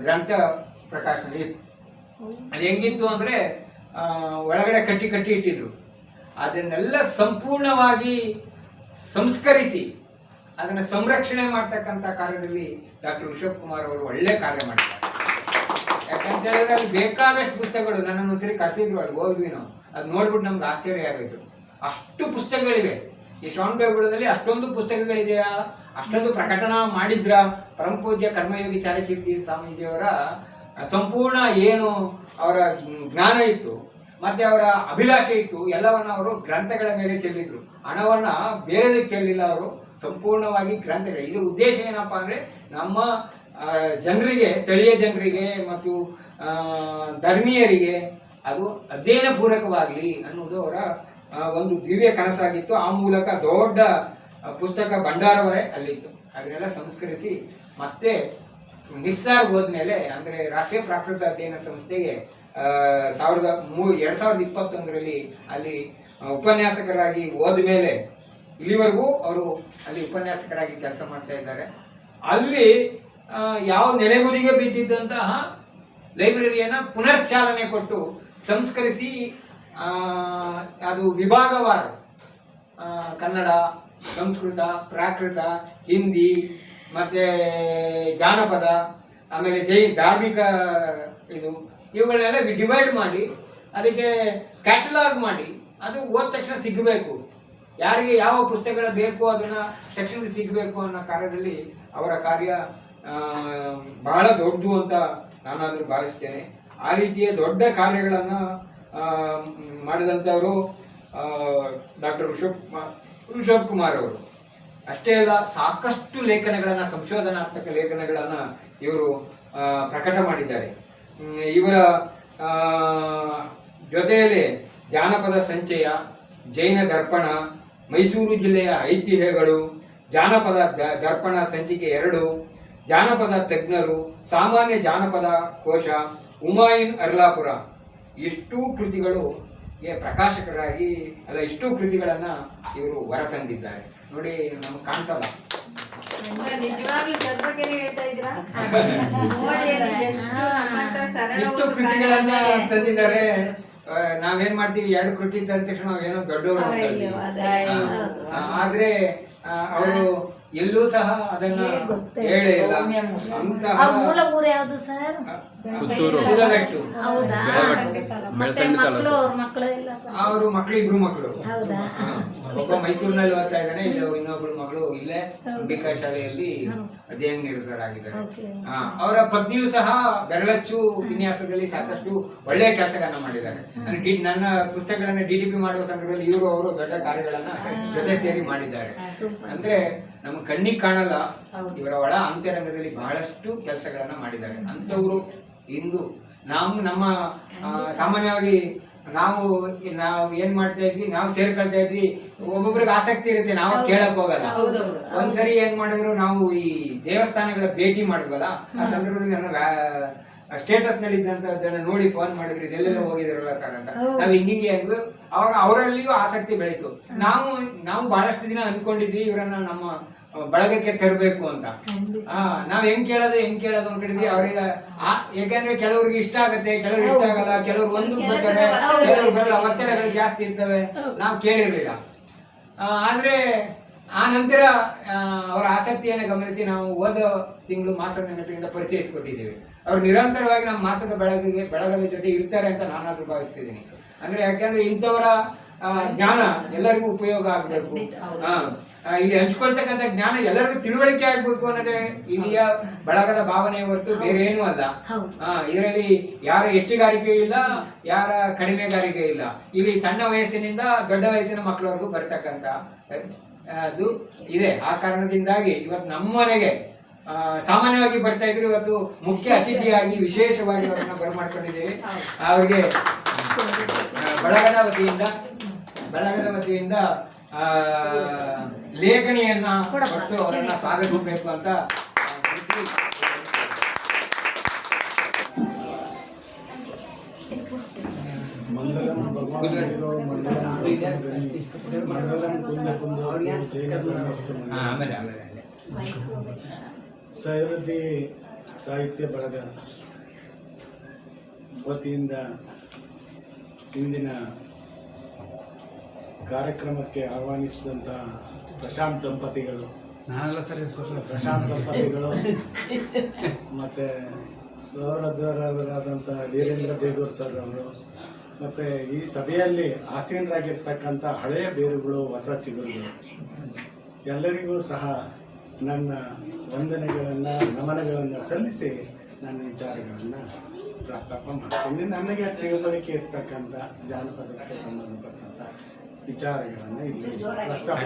ಗ್ರಂಥ ಪ್ರಕಾಶನ ಇತ್ತು. ಅದು ಹೆಂಗಿತ್ತು ಅಂದ್ರೆ ಒಳಗಡೆ ಕಟ್ಟಿ ಇಟ್ಟಿದ್ರು. ಅದನ್ನೆಲ್ಲ ಸಂಪೂರ್ಣವಾಗಿ ಸಂಸ್ಕರಿಸಿ ಅದನ್ನ ಸಂರಕ್ಷಣೆ ಮಾಡ್ತಕ್ಕಂಥ ಕಾರ್ಯದಲ್ಲಿ ಡಾಕ್ಟರ್ ಋಷಭ್ ಕುಮಾರ್ ಅವರು ಒಳ್ಳೆ ಕಾರ್ಯ ಮಾಡ್ತಾರೆ. ಯಾಕಂತ ಹೇಳಿದ್ರೆ ಅಲ್ಲಿ ಬೇಕಾದಷ್ಟು ಪುಸ್ತಕಗಳು, ನನ್ನನ್ನು ಒಂದ್ಸರಿ ಕರೆಸಿದ್ರು, ಅಲ್ಲಿ ಹೋದ್ವಿ ನಾವು. ಅದು ನೋಡ್ಬಿಟ್ಟು ನಮ್ಗೆ ಆಶ್ಚರ್ಯ ಆಗೋಯ್ತು. ಅಷ್ಟು ಪುಸ್ತಕಗಳಿವೆ ಈ ಶ್ರವಣಬೆಳಗೊಳದಲ್ಲಿ. ಅಷ್ಟೊಂದು ಪುಸ್ತಕಗಳಿದೆಯಾ, ಅಷ್ಟೊಂದು ಪ್ರಕಟಣೆ ಮಾಡಿದ್ರ ಪರಮ ಪೂಜ್ಯ ಕರ್ಮಯೋಗಿ ಚಾರಕೀರ್ತಿ ಸ್ವಾಮೀಜಿಯವರ ಸಂಪೂರ್ಣ ಏನು ಅವರ ಜ್ಞಾನ ಇತ್ತು ಮತ್ತೆ ಅವರ ಅಭಿಲಾಷೆ ಇತ್ತು, ಎಲ್ಲವನ್ನ ಅವರು ಗ್ರಂಥಗಳ ಮೇಲೆ ಚೆಲ್ಲಿದ್ರು. ಹಣವನ್ನ ಬೇರೆದಕ್ಕೆ ಚೆಲ್ಲಿಲ್ಲ ಅವರು, ಸಂಪೂರ್ಣವಾಗಿ ಗ್ರಂಥಗಳು. ಇದು ಉದ್ದೇಶ ಏನಪ್ಪಾ ಅಂದ್ರೆ ನಮ್ಮ ಜನರಿಗೆ, ಸ್ಥಳೀಯ ಜನರಿಗೆ ಮತ್ತು ಧರ್ಮೀಯರಿಗೆ ಅದು ಅಧ್ಯಯನ ಪೂರಕವಾಗಲಿ ಅನ್ನೋದು ಅವರ ಒಂದು ದಿವ್ಯ ಕನಸಾಗಿತ್ತು. ಆ ಮೂಲಕ ದೊಡ್ಡ ಪುಸ್ತಕ ಭಂಡಾರವರೇ ಅಲ್ಲಿತ್ತು. ಅದನ್ನೆಲ್ಲ ಸಂಸ್ಕರಿಸಿ ಮತ್ತೆ ನಿಫ್ಸಾರ್ ಹೋದ್ಮೇಲೆ ಅಂದ್ರೆ ರಾಷ್ಟ್ರೀಯ ಪ್ರಾಕೃತ ಅಧ್ಯಯನ ಸಂಸ್ಥೆಗೆ 2021ರಲ್ಲಿ ಅಲ್ಲಿ ಉಪನ್ಯಾಸಕರಾಗಿ ಹೋದ್ಮೇಲೆ ಇಲ್ಲಿವರೆಗೂ ಅವರು ಅಲ್ಲಿ ಉಪನ್ಯಾಸಕರಾಗಿ ಕೆಲಸ ಮಾಡ್ತಾ ಇದ್ದಾರೆ. ಅಲ್ಲಿ ಯಾವ ನೆಲೆಗುದಿಗೆ ಬಿದ್ದಿದ್ದಂತಹ ಲೈಬ್ರರಿಯನ್ನ ಪುನರ್ಚಾಲನೆ ಕೊಟ್ಟು ಸಂಸ್ಕರಿಸಿ ಅದು ವಿಭಾಗವಾರು ಕನ್ನಡ, ಸಂಸ್ಕೃತ, ಪ್ರಾಕೃತ, ಹಿಂದಿ ಮತ್ತೆ ಜಾನಪದ, ಆಮೇಲೆ ಧಾರ್ಮಿಕ ಇವುಗಳನ್ನೆಲ್ಲ ಡಿವೈಡ್ ಮಾಡಿ ಅದಕ್ಕೆ ಕ್ಯಾಟಲಾಗ್ ಮಾಡಿ ಅದು ಓದ ತಕ್ಷಣ ಸಿಗಬೇಕು, ಯಾರಿಗೆ ಯಾವ ಪುಸ್ತಕಗಳು ಬೇಕು ಅದನ್ನ ಸೆಕ್ಷನ್ ಸಿಗಬೇಕು ಅನ್ನೋ ಕಾರ್ಯದಲ್ಲಿ ಅವರ ಕಾರ್ಯ ಬಹಳ ದೊಡ್ಡದು ಅಂತ ನಾನಾದರೂ ಭಾವಿಸ್ತೇನೆ. ಆ ರೀತಿಯ ದೊಡ್ಡ ಕಾರ್ಯಗಳನ್ನ ಮಾಡಿದಂಥವರು ಡಾಕ್ಟರ್ ಋಷಭ್ ಕುಮಾರ್ ಅವರು. ಅಷ್ಟೇ ಅಲ್ಲ, ಸಾಕಷ್ಟು ಲೇಖನಗಳನ್ನ, ಸಂಶೋಧನಾತ್ಮಕ ಲೇಖನಗಳನ್ನ ಇವರು ಪ್ರಕಟ ಮಾಡಿದ್ದಾರೆ. ಇವರ ಜೊತೆಯಲ್ಲಿ ಜಾನಪದ ಸಂಚಯ, ಜೈನ ದರ್ಪಣ, ಮೈಸೂರು ಜಿಲ್ಲೆಯ ಐತಿಹ್ಯಗಳು, ಜಾನಪದ ದರ್ಪಣ ಸಂಚಿಕೆ 2, ಜಾನಪದ ತಜ್ಞರು, ಸಾಮಾನ್ಯ ಜಾನಪದ ಕೋಶ, ಹುಮಾಯೂನ್ ಅರ್ಲಾಪುರ, ಇಷ್ಟೂ ಕೃತಿಗಳು ಪ್ರಕಾಶಕರಾಗಿ ಅಲ್ಲ, ಇಷ್ಟೂ ಕೃತಿಗಳನ್ನ ಇವರು ಹೊರತಂದಿದ್ದಾರೆ. ನೋಡಿ, ನಮ್ಗೆ ಕಾಣಿಸಲ್ಲ. ಇಷ್ಟು ಕೃತಿಗಳನ್ನ ತಂದಿದ್ದಾರೆ. ನಾವೇನ್ ಮಾಡ್ತೀವಿ, 2 ಕೃತಿ ತಂದ ತಕ್ಷಣ ನಾವೇನೋ ದೊಡ್ಡವರು, ಆದ್ರೆ ಅವರು ಎಲ್ಲೂ ಸಹ ಅದನ್ನ ಹೇಳೇ ಇಲ್ಲ. ಅಂತಹ ಅವರು ಮಕ್ಕಳು, 2 ಮಕ್ಕಳು. ಒಬ್ಬ ಮೈಸೂರಿನಲ್ಲಿ ಓದ್ತಾ ಇದ್ದಾನೆ, ಇನ್ನೊಬ್ಳು ಮಗಳು ಇಲ್ಲೇ ಅಂಬಿಕಾ ಶಾಲೆಯಲ್ಲಿ ಅಧ್ಯಯನ ನಿರತರಾಗಿದ್ದಾರೆ. ಅವರ ಪತ್ನಿಯೂ ಸಹ ಬೆರಳಚ್ಚು ವಿನ್ಯಾಸದಲ್ಲಿ ಸಾಕಷ್ಟು ಒಳ್ಳೆಯ ಕೆಲಸಗಳನ್ನ ಮಾಡಿದ್ದಾರೆ. ನನ್ನ ಪುಸ್ತಕಗಳನ್ನ DTP ಮಾಡುವ ಸಂದರ್ಭದಲ್ಲಿ ಇವರು ಅವರು ದೊಡ್ಡ ಕಾರ್ಯಗಳನ್ನ ಜೊತೆ ಸೇರಿ ಮಾಡಿದ್ದಾರೆ. ಅಂದ್ರೆ ನಮ್ಮ ಕಣ್ಣಿಗೆ ಕಾಣಲ್ಲ, ಇವರ ಒಳ ಅಂತರಂಗದಲ್ಲಿ ಬಹಳಷ್ಟು ಕೆಲಸಗಳನ್ನ ಮಾಡಿದ್ದಾರೆ. ಅಂತವರು ಇಂದು ನಮ್ಮ ಸಾಮಾನ್ಯವಾಗಿ ನಾವು ಏನ್ ಮಾಡ್ತಾ ಇದ್ವಿ, ನಾವು ಸೇರ್ಕೊಳ್ತಾ ಇದ್ವಿ, ಒಬ್ಬೊಬ್ರಿಗೆ ಆಸಕ್ತಿ ಇರುತ್ತೆ, ನಾವು ಕೇಳಕ್ ಹೋಗಲ್ಲ. ಒಂದ್ಸರಿ ಏನ್ ಮಾಡಿದ್ರು, ನಾವು ಈ ದೇವಸ್ಥಾನಗಳ ಭೇಟಿ ಮಾಡಿದ್ವಲ್ಲ, ಆ ಸಂದರ್ಭದಲ್ಲಿ ನನ್ನ ಸ್ಟೇಟಸ್ ನಲ್ಲಿ ಇದ್ದಂತದನ್ನ ನೋಡಿ ಫೋನ್ ಮಾಡಿದ್ರು, ಇದೆಲ್ಲೆಲ್ಲ ಹೋಗಿದ್ರಲ್ಲ ಸರ್ ಅಂತ. ನಾವ್ ಹಿಂಗಿಂಗೆ ಅಂದ್ರು. ಅವಾಗ ಅವರಲ್ಲಿಯೂ ಆಸಕ್ತಿ ಬೆಳೀತು. ನಾವು ಬಹಳಷ್ಟು ದಿನ ಅನ್ಕೊಂಡಿದ್ವಿ ಇವರನ್ನ ನಮ್ಮ ಬಳಗಕ್ಕೆ ತರಬೇಕು ಅಂತ. ನಾವ್ ಹೆಂಗ್ ಕೇಳೋದು ಅನ್ಕೊಂಡಿದ್ವಿ. ಅವ್ರಿಗೆ ಯಾಕಂದ್ರೆ ಕೆಲವ್ರಿಗೆ ಇಷ್ಟ ಆಗತ್ತೆ, ಕೆಲವ್ರಿಗೆ ಇಷ್ಟ ಆಗಲ್ಲ, ಕೆಲವ್ರು ಒಂದು ಬರ್ತಾರೆ, ಕೆಲವ್ರು ಬರಲ್ಲ, ಒತ್ತಡಗಳು ಜಾಸ್ತಿ ಇರ್ತವೆ. ನಾವು ಕೇಳಿರ್ಲಿಲ್ಲ. ಆದ್ರೆ ಆ ನಂತರ ಅವರ ಆಸಕ್ತಿಯನ್ನು ಗಮನಿಸಿ ನಾವು ಹೋದ ತಿಂಗಳು ಮಾಸದ ನೆನಪಿನಿಂದ ಪರಿಚಯಿಸಿಕೊಟ್ಟಿದ್ದೀವಿ. ಅವ್ರು ನಿರಂತರವಾಗಿ ನಮ್ಮ ಮಾಸದ ಬೆಳಗದ ಜೊತೆ ಇರ್ತಾರೆ ಅಂತ ನಾನಾದ್ರೂ ಭಾವಿಸ್ತಿದ್ದೀನಿ. ಅಂದ್ರೆ ಯಾಕಂದ್ರೆ ಇಂಥವರ ಜ್ಞಾನ ಎಲ್ಲರಿಗೂ ಉಪಯೋಗ ಆಗಬೇಕು. ಇಲ್ಲಿ ಹಂಚ್ಕೊಳ್ತಕ್ಕಂಥ ಜ್ಞಾನ ಎಲ್ಲರಿಗೂ ತಿಳುವಳಿಕೆ ಆಗ್ಬೇಕು ಅನ್ನೋದೇ ಇಲ್ಲಿಯ ಬಳಗದ ಭಾವನೆ ಹೊರತು ಬೇರೆ ಏನೂ ಅಲ್ಲ. ಇದರಲ್ಲಿ ಯಾರ ಹೆಚ್ಚುಗಾರಿಕೆ ಇಲ್ಲ, ಯಾರ ಕಡಿಮೆಗಾರಿಕೆ ಇಲ್ಲ. ಇಲ್ಲಿ ಸಣ್ಣ ವಯಸ್ಸಿನಿಂದ ದೊಡ್ಡ ವಯಸ್ಸಿನ ಮಕ್ಕಳವರೆಗೂ ಬರ್ತಕ್ಕಂಥ ಅದು ಇದೆ. ಆ ಕಾರಣದಿಂದಾಗಿ ಇವತ್ತು ನಮ್ಮ ಮನೆಗೆ ಸಾಮಾನ್ಯವಾಗಿ ಬರ್ತಾ ಇದ್ರು, ಇವತ್ತು ಮುಖ್ಯ ಅತಿಥಿಯಾಗಿ ವಿಶೇಷವಾಗಿ ಅವರನ್ನ ಬರಮಾಡ್ಕೊಂಡಿದ್ದೇವೆ. ಅವ್ರಿಗೆ ಬಳಗದ ವತಿಯಿಂದ ಲೇಖನಿಯನ್ನ ಕೊಟ್ಟು ಅವರನ್ನ ಸ್ವಾಗತಿಸಬೇಕು ಅಂತ ಸಹೃದಯ ಸಾಹಿತ್ಯ ಬಳಗ ವತಿಯಿಂದ ಇಂದಿನ ಕಾರ್ಯಕ್ರಮಕ್ಕೆ ಆಹ್ವಾನಿಸಿದಂಥ ಪ್ರಶಾಂತ್ ದಂಪತಿಗಳು ಮತ್ತು ಸಹೋದರರಾದಂಥ ವೀರೇಂದ್ರ ಬೇಗೂರ್ ಸರ್ ಅವರು, ಮತ್ತು ಈ ಸಭೆಯಲ್ಲಿ ಆಸೀನರಾಗಿರ್ತಕ್ಕಂಥ ಹಳೆಯ ಬೇರುಗಳು, ಹೊಸ ಚಿಗುರುಗಳು, ಎಲ್ಲರಿಗೂ ಸಹ ನನ್ನ ವಂದನೆಗಳನ್ನು, ನಮನಗಳನ್ನು ಸಲ್ಲಿಸಿ ನನ್ನ ವಿಚಾರಗಳನ್ನು ಪ್ರಸ್ತಾಪ ಮಾಡ್ತೀನಿ. ನನಗೆ ತಿಳುವಳಿಕೆ ಇರ್ತಕ್ಕಂಥ ಜಾನಪದಕ್ಕೆ ಸಂಬಂಧಪಟ್ಟಂಥ ವಿಚಾರಗಳನ್ನು ಇಲ್ಲಿ ಪ್ರಸ್ತಾಪ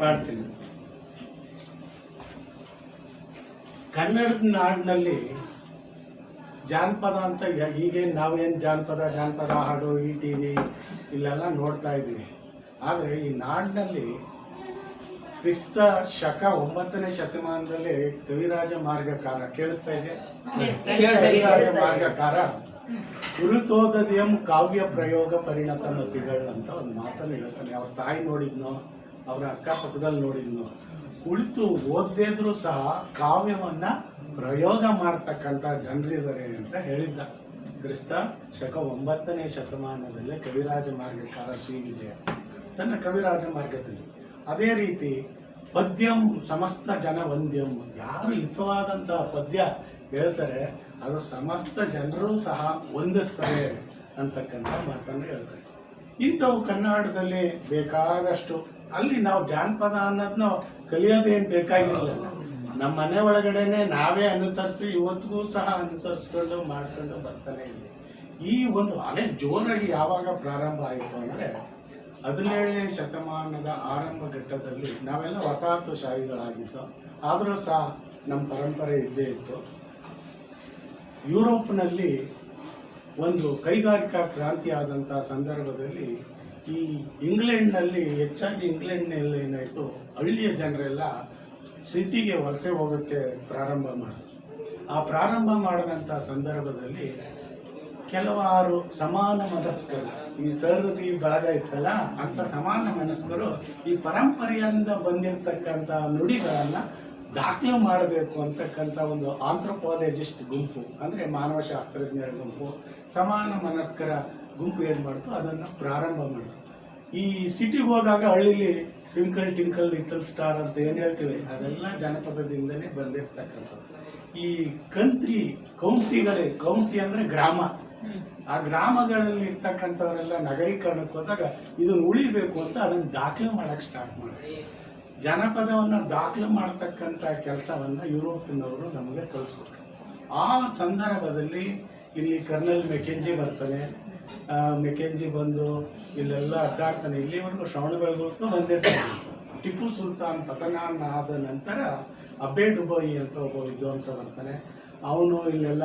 ಮಾಡ್ತೀನಿ. ಕನ್ನಡದ ನಾಡಿನಲ್ಲಿ ಜಾನಪದ ಅಂತ ಈಗೇನು ನಾವೇನು ಜಾನಪದ ಹಾಡು ಈ TV ಇಲ್ಲೆಲ್ಲ ನೋಡ್ತಾ ಇದ್ದೀವಿ. ಆದರೆ ಈ ನಾಡಿನಲ್ಲಿ ಕ್ರಿಸ್ತ ಶಕ 9ನೇ ಶತಮಾನದಲ್ಲಿ ಕವಿರಾಜ ಮಾರ್ಗಕಾರ ಕೇಳಿಸ್ತಾ ಇದೆ. ಕವಿರಾಜ ಮಾರ್ಗಕಾರ ಕುರಿತೋದಯಂ ಕಾವ್ಯ ಪ್ರಯೋಗ ಪರಿಣತ ಮತಿಗಳು ಅಂತ ಒಂದು ಮಾತನ್ನು ಹೇಳ್ತಾನೆ. ಅವ್ರ ತಾಯಿ ನೋಡಿದ್ನೋ, ಅವರ ಅಕ್ಕಪಕ್ಕದಲ್ಲಿ ನೋಡಿದ್ನೋ, ಕುಳಿತು ಓದಿದ್ರು ಸಹ ಕಾವ್ಯವನ್ನ ಪ್ರಯೋಗ ಮಾಡ್ತಕ್ಕಂಥ ಜನರಿದ್ದಾರೆ ಅಂತ ಹೇಳಿದ್ದ. ಕ್ರಿಸ್ತ ಶಕ 9ನೇ ಶತಮಾನದಲ್ಲಿ ಕವಿರಾಜ ಮಾರ್ಗಕಾರ ಶ್ರೀ ವಿಜಯ ತನ್ನ ಕವಿರಾಜ ಮಾರ್ಗದಲ್ಲಿ. ಅದೇ ರೀತಿ ಪದ್ಯಂ ಸಮಸ್ತ ಜನ ವಂದ್ಯಂ, ಯಾರು ಹಿತವಾದಂಥ ಪದ್ಯ ಹೇಳ್ತಾರೆ ಅದು ಸಮಸ್ತ ಜನರು ಸಹ ವಂದಿಸ್ತಾರೆ ಅಂತಕ್ಕಂಥ ಮಾತನ್ನು ಹೇಳ್ತಾರೆ. ಇಂಥವು ಕನ್ನಡದಲ್ಲಿ ಬೇಕಾದಷ್ಟು. ಅಲ್ಲಿ ನಾವು ಜಾನಪದ ಅನ್ನೋದನ್ನ ಕಲಿಯೋದೇನು ಬೇಕಾಗಿರಲಿಲ್ಲ. ನಮ್ಮ ಮನೆ ಒಳಗಡೆನೆ ನಾವೇ ಅನುಸರಿಸಿ ಇವತ್ತಿಗೂ ಸಹ ಅನುಸರಿಸ್ಕೊಂಡು ಮಾಡ್ಕೊಂಡು ಬರ್ತಾನೆ ಇದೆ. ಈ ಒಂದು ಅಲೆ ಜೋರಾಗಿ ಯಾವಾಗ ಪ್ರಾರಂಭ ಆಯಿತು ಅಂದರೆ 17ನೇ ಶತಮಾನದ ಆರಂಭ ಘಟ್ಟದಲ್ಲಿ ನಾವೆಲ್ಲ ವಸಾಹತುಶಾಹಿಗಳಾಗಿತ್ತು. ಆದರೂ ಸಹ ನಮ್ಮ ಪರಂಪರೆ ಇದ್ದೇ ಇತ್ತು. ಯುರೋಪ್ನಲ್ಲಿ ಒಂದು ಕೈಗಾರಿಕಾ ಕ್ರಾಂತಿ ಆದಂಥ ಸಂದರ್ಭದಲ್ಲಿ ಈ ಇಂಗ್ಲೆಂಡ್ನಲ್ಲಿ, ಹೆಚ್ಚಾಗಿ ಇಂಗ್ಲೆಂಡ್ನಲ್ಲಿ ಏನಾಯಿತು, ಹಳ್ಳಿಯ ಜನರೆಲ್ಲ ಸಿಟಿಗೆ ವಲಸೆ ಹೋಗೋಕ್ಕೆ ಪ್ರಾರಂಭ ಮಾಡಿದ್ರು. ಆ ಪ್ರಾರಂಭ ಮಾಡಿದಂಥ ಸಂದರ್ಭದಲ್ಲಿ ಕೆಲವಾರು ಸಮಾನ ಮನಸ್ಕರು, ಈ ಸಹೃದಿ ಬಳಗ ಇತ್ತಲ್ಲ ಅಂತ ಸಮಾನ ಮನಸ್ಕರು ಈ ಪರಂಪರೆಯಿಂದ ಬಂದಿರತಕ್ಕಂಥ ನುಡಿಗಳನ್ನು ದಾಖಲು ಮಾಡಬೇಕು ಅಂತಕ್ಕಂಥ ಒಂದು ಆಂಥ್ರೋಪಾಲಜಿಸ್ಟ್ ಗುಂಪು, ಅಂದರೆ ಮಾನವಶಾಸ್ತ್ರಜ್ಞರ ಗುಂಪು, ಸಮಾನ ಮನಸ್ಕರ ಗುಂಪು ಏನು ಮಾಡ್ತು, ಅದನ್ನು ಪ್ರಾರಂಭ ಮಾಡಿತು. ಈ ಸಿಟಿಗೆ ಹೋದಾಗ ಹಳ್ಳಿಲಿ ಟ್ವಿಂಕಲ್ ಟಿಂಕಲ್ ಲಿಟಲ್ ಸ್ಟಾರ್ ಅಂತ ಏನು ಹೇಳ್ತೀವಿ ಅದೆಲ್ಲ ಜನಪದದಿಂದನೇ ಬಂದಿರ್ತಕ್ಕಂಥದ್ದು. ಈ ಕೌಂಟಿ ಅಂದರೆ ಗ್ರಾಮ, ಆ ಗ್ರಾಮಗಳಲ್ಲಿ ಇರ್ತಕ್ಕಂಥವರೆಲ್ಲ ನಗರೀಕರಣಕ್ಕೆ ಹೋದಾಗ ಇದನ್ನು ಉಳಿಬೇಕು ಅಂತ ಅದನ್ನು ದಾಖಲೆ ಮಾಡೋಕ್ಕೆ ಸ್ಟಾರ್ಟ್ ಮಾಡಿ ಜನಪದವನ್ನು ದಾಖಲೆ ಮಾಡ್ತಕ್ಕಂಥ ಕೆಲಸವನ್ನು ಯುರೋಪಿನವರು ನಮಗೆ ಕಲಿಸ್ಕೊಟ್ರು. ಆ ಸಂದರ್ಭದಲ್ಲಿ ಇಲ್ಲಿ ಕರ್ನಲ್ ಮೆಕೆಂಜಿ ಬರ್ತಾನೆ. ಮೆಕೆಂಜಿ ಬಂದು ಇಲ್ಲೆಲ್ಲ ಅಡ್ಡಾಡ್ತಾನೆ. ಇಲ್ಲಿವರೆಗೂ ಶ್ರವಣಬೆಳಗೊಳಕ್ಕೂ ಬಂದಿರ್ತಾನೆ. ಟಿಪ್ಪು ಸುಲ್ತಾನ್ ಪತನ ಆದ ನಂತರ ಅಬ್ಬೆ ಡುಬೋಯಿ ಅಂತ ಒಬ್ಬ ವಿದ್ವಾಂಸ ಬರ್ತಾನೆ. ಅವನು ಇಲ್ಲೆಲ್ಲ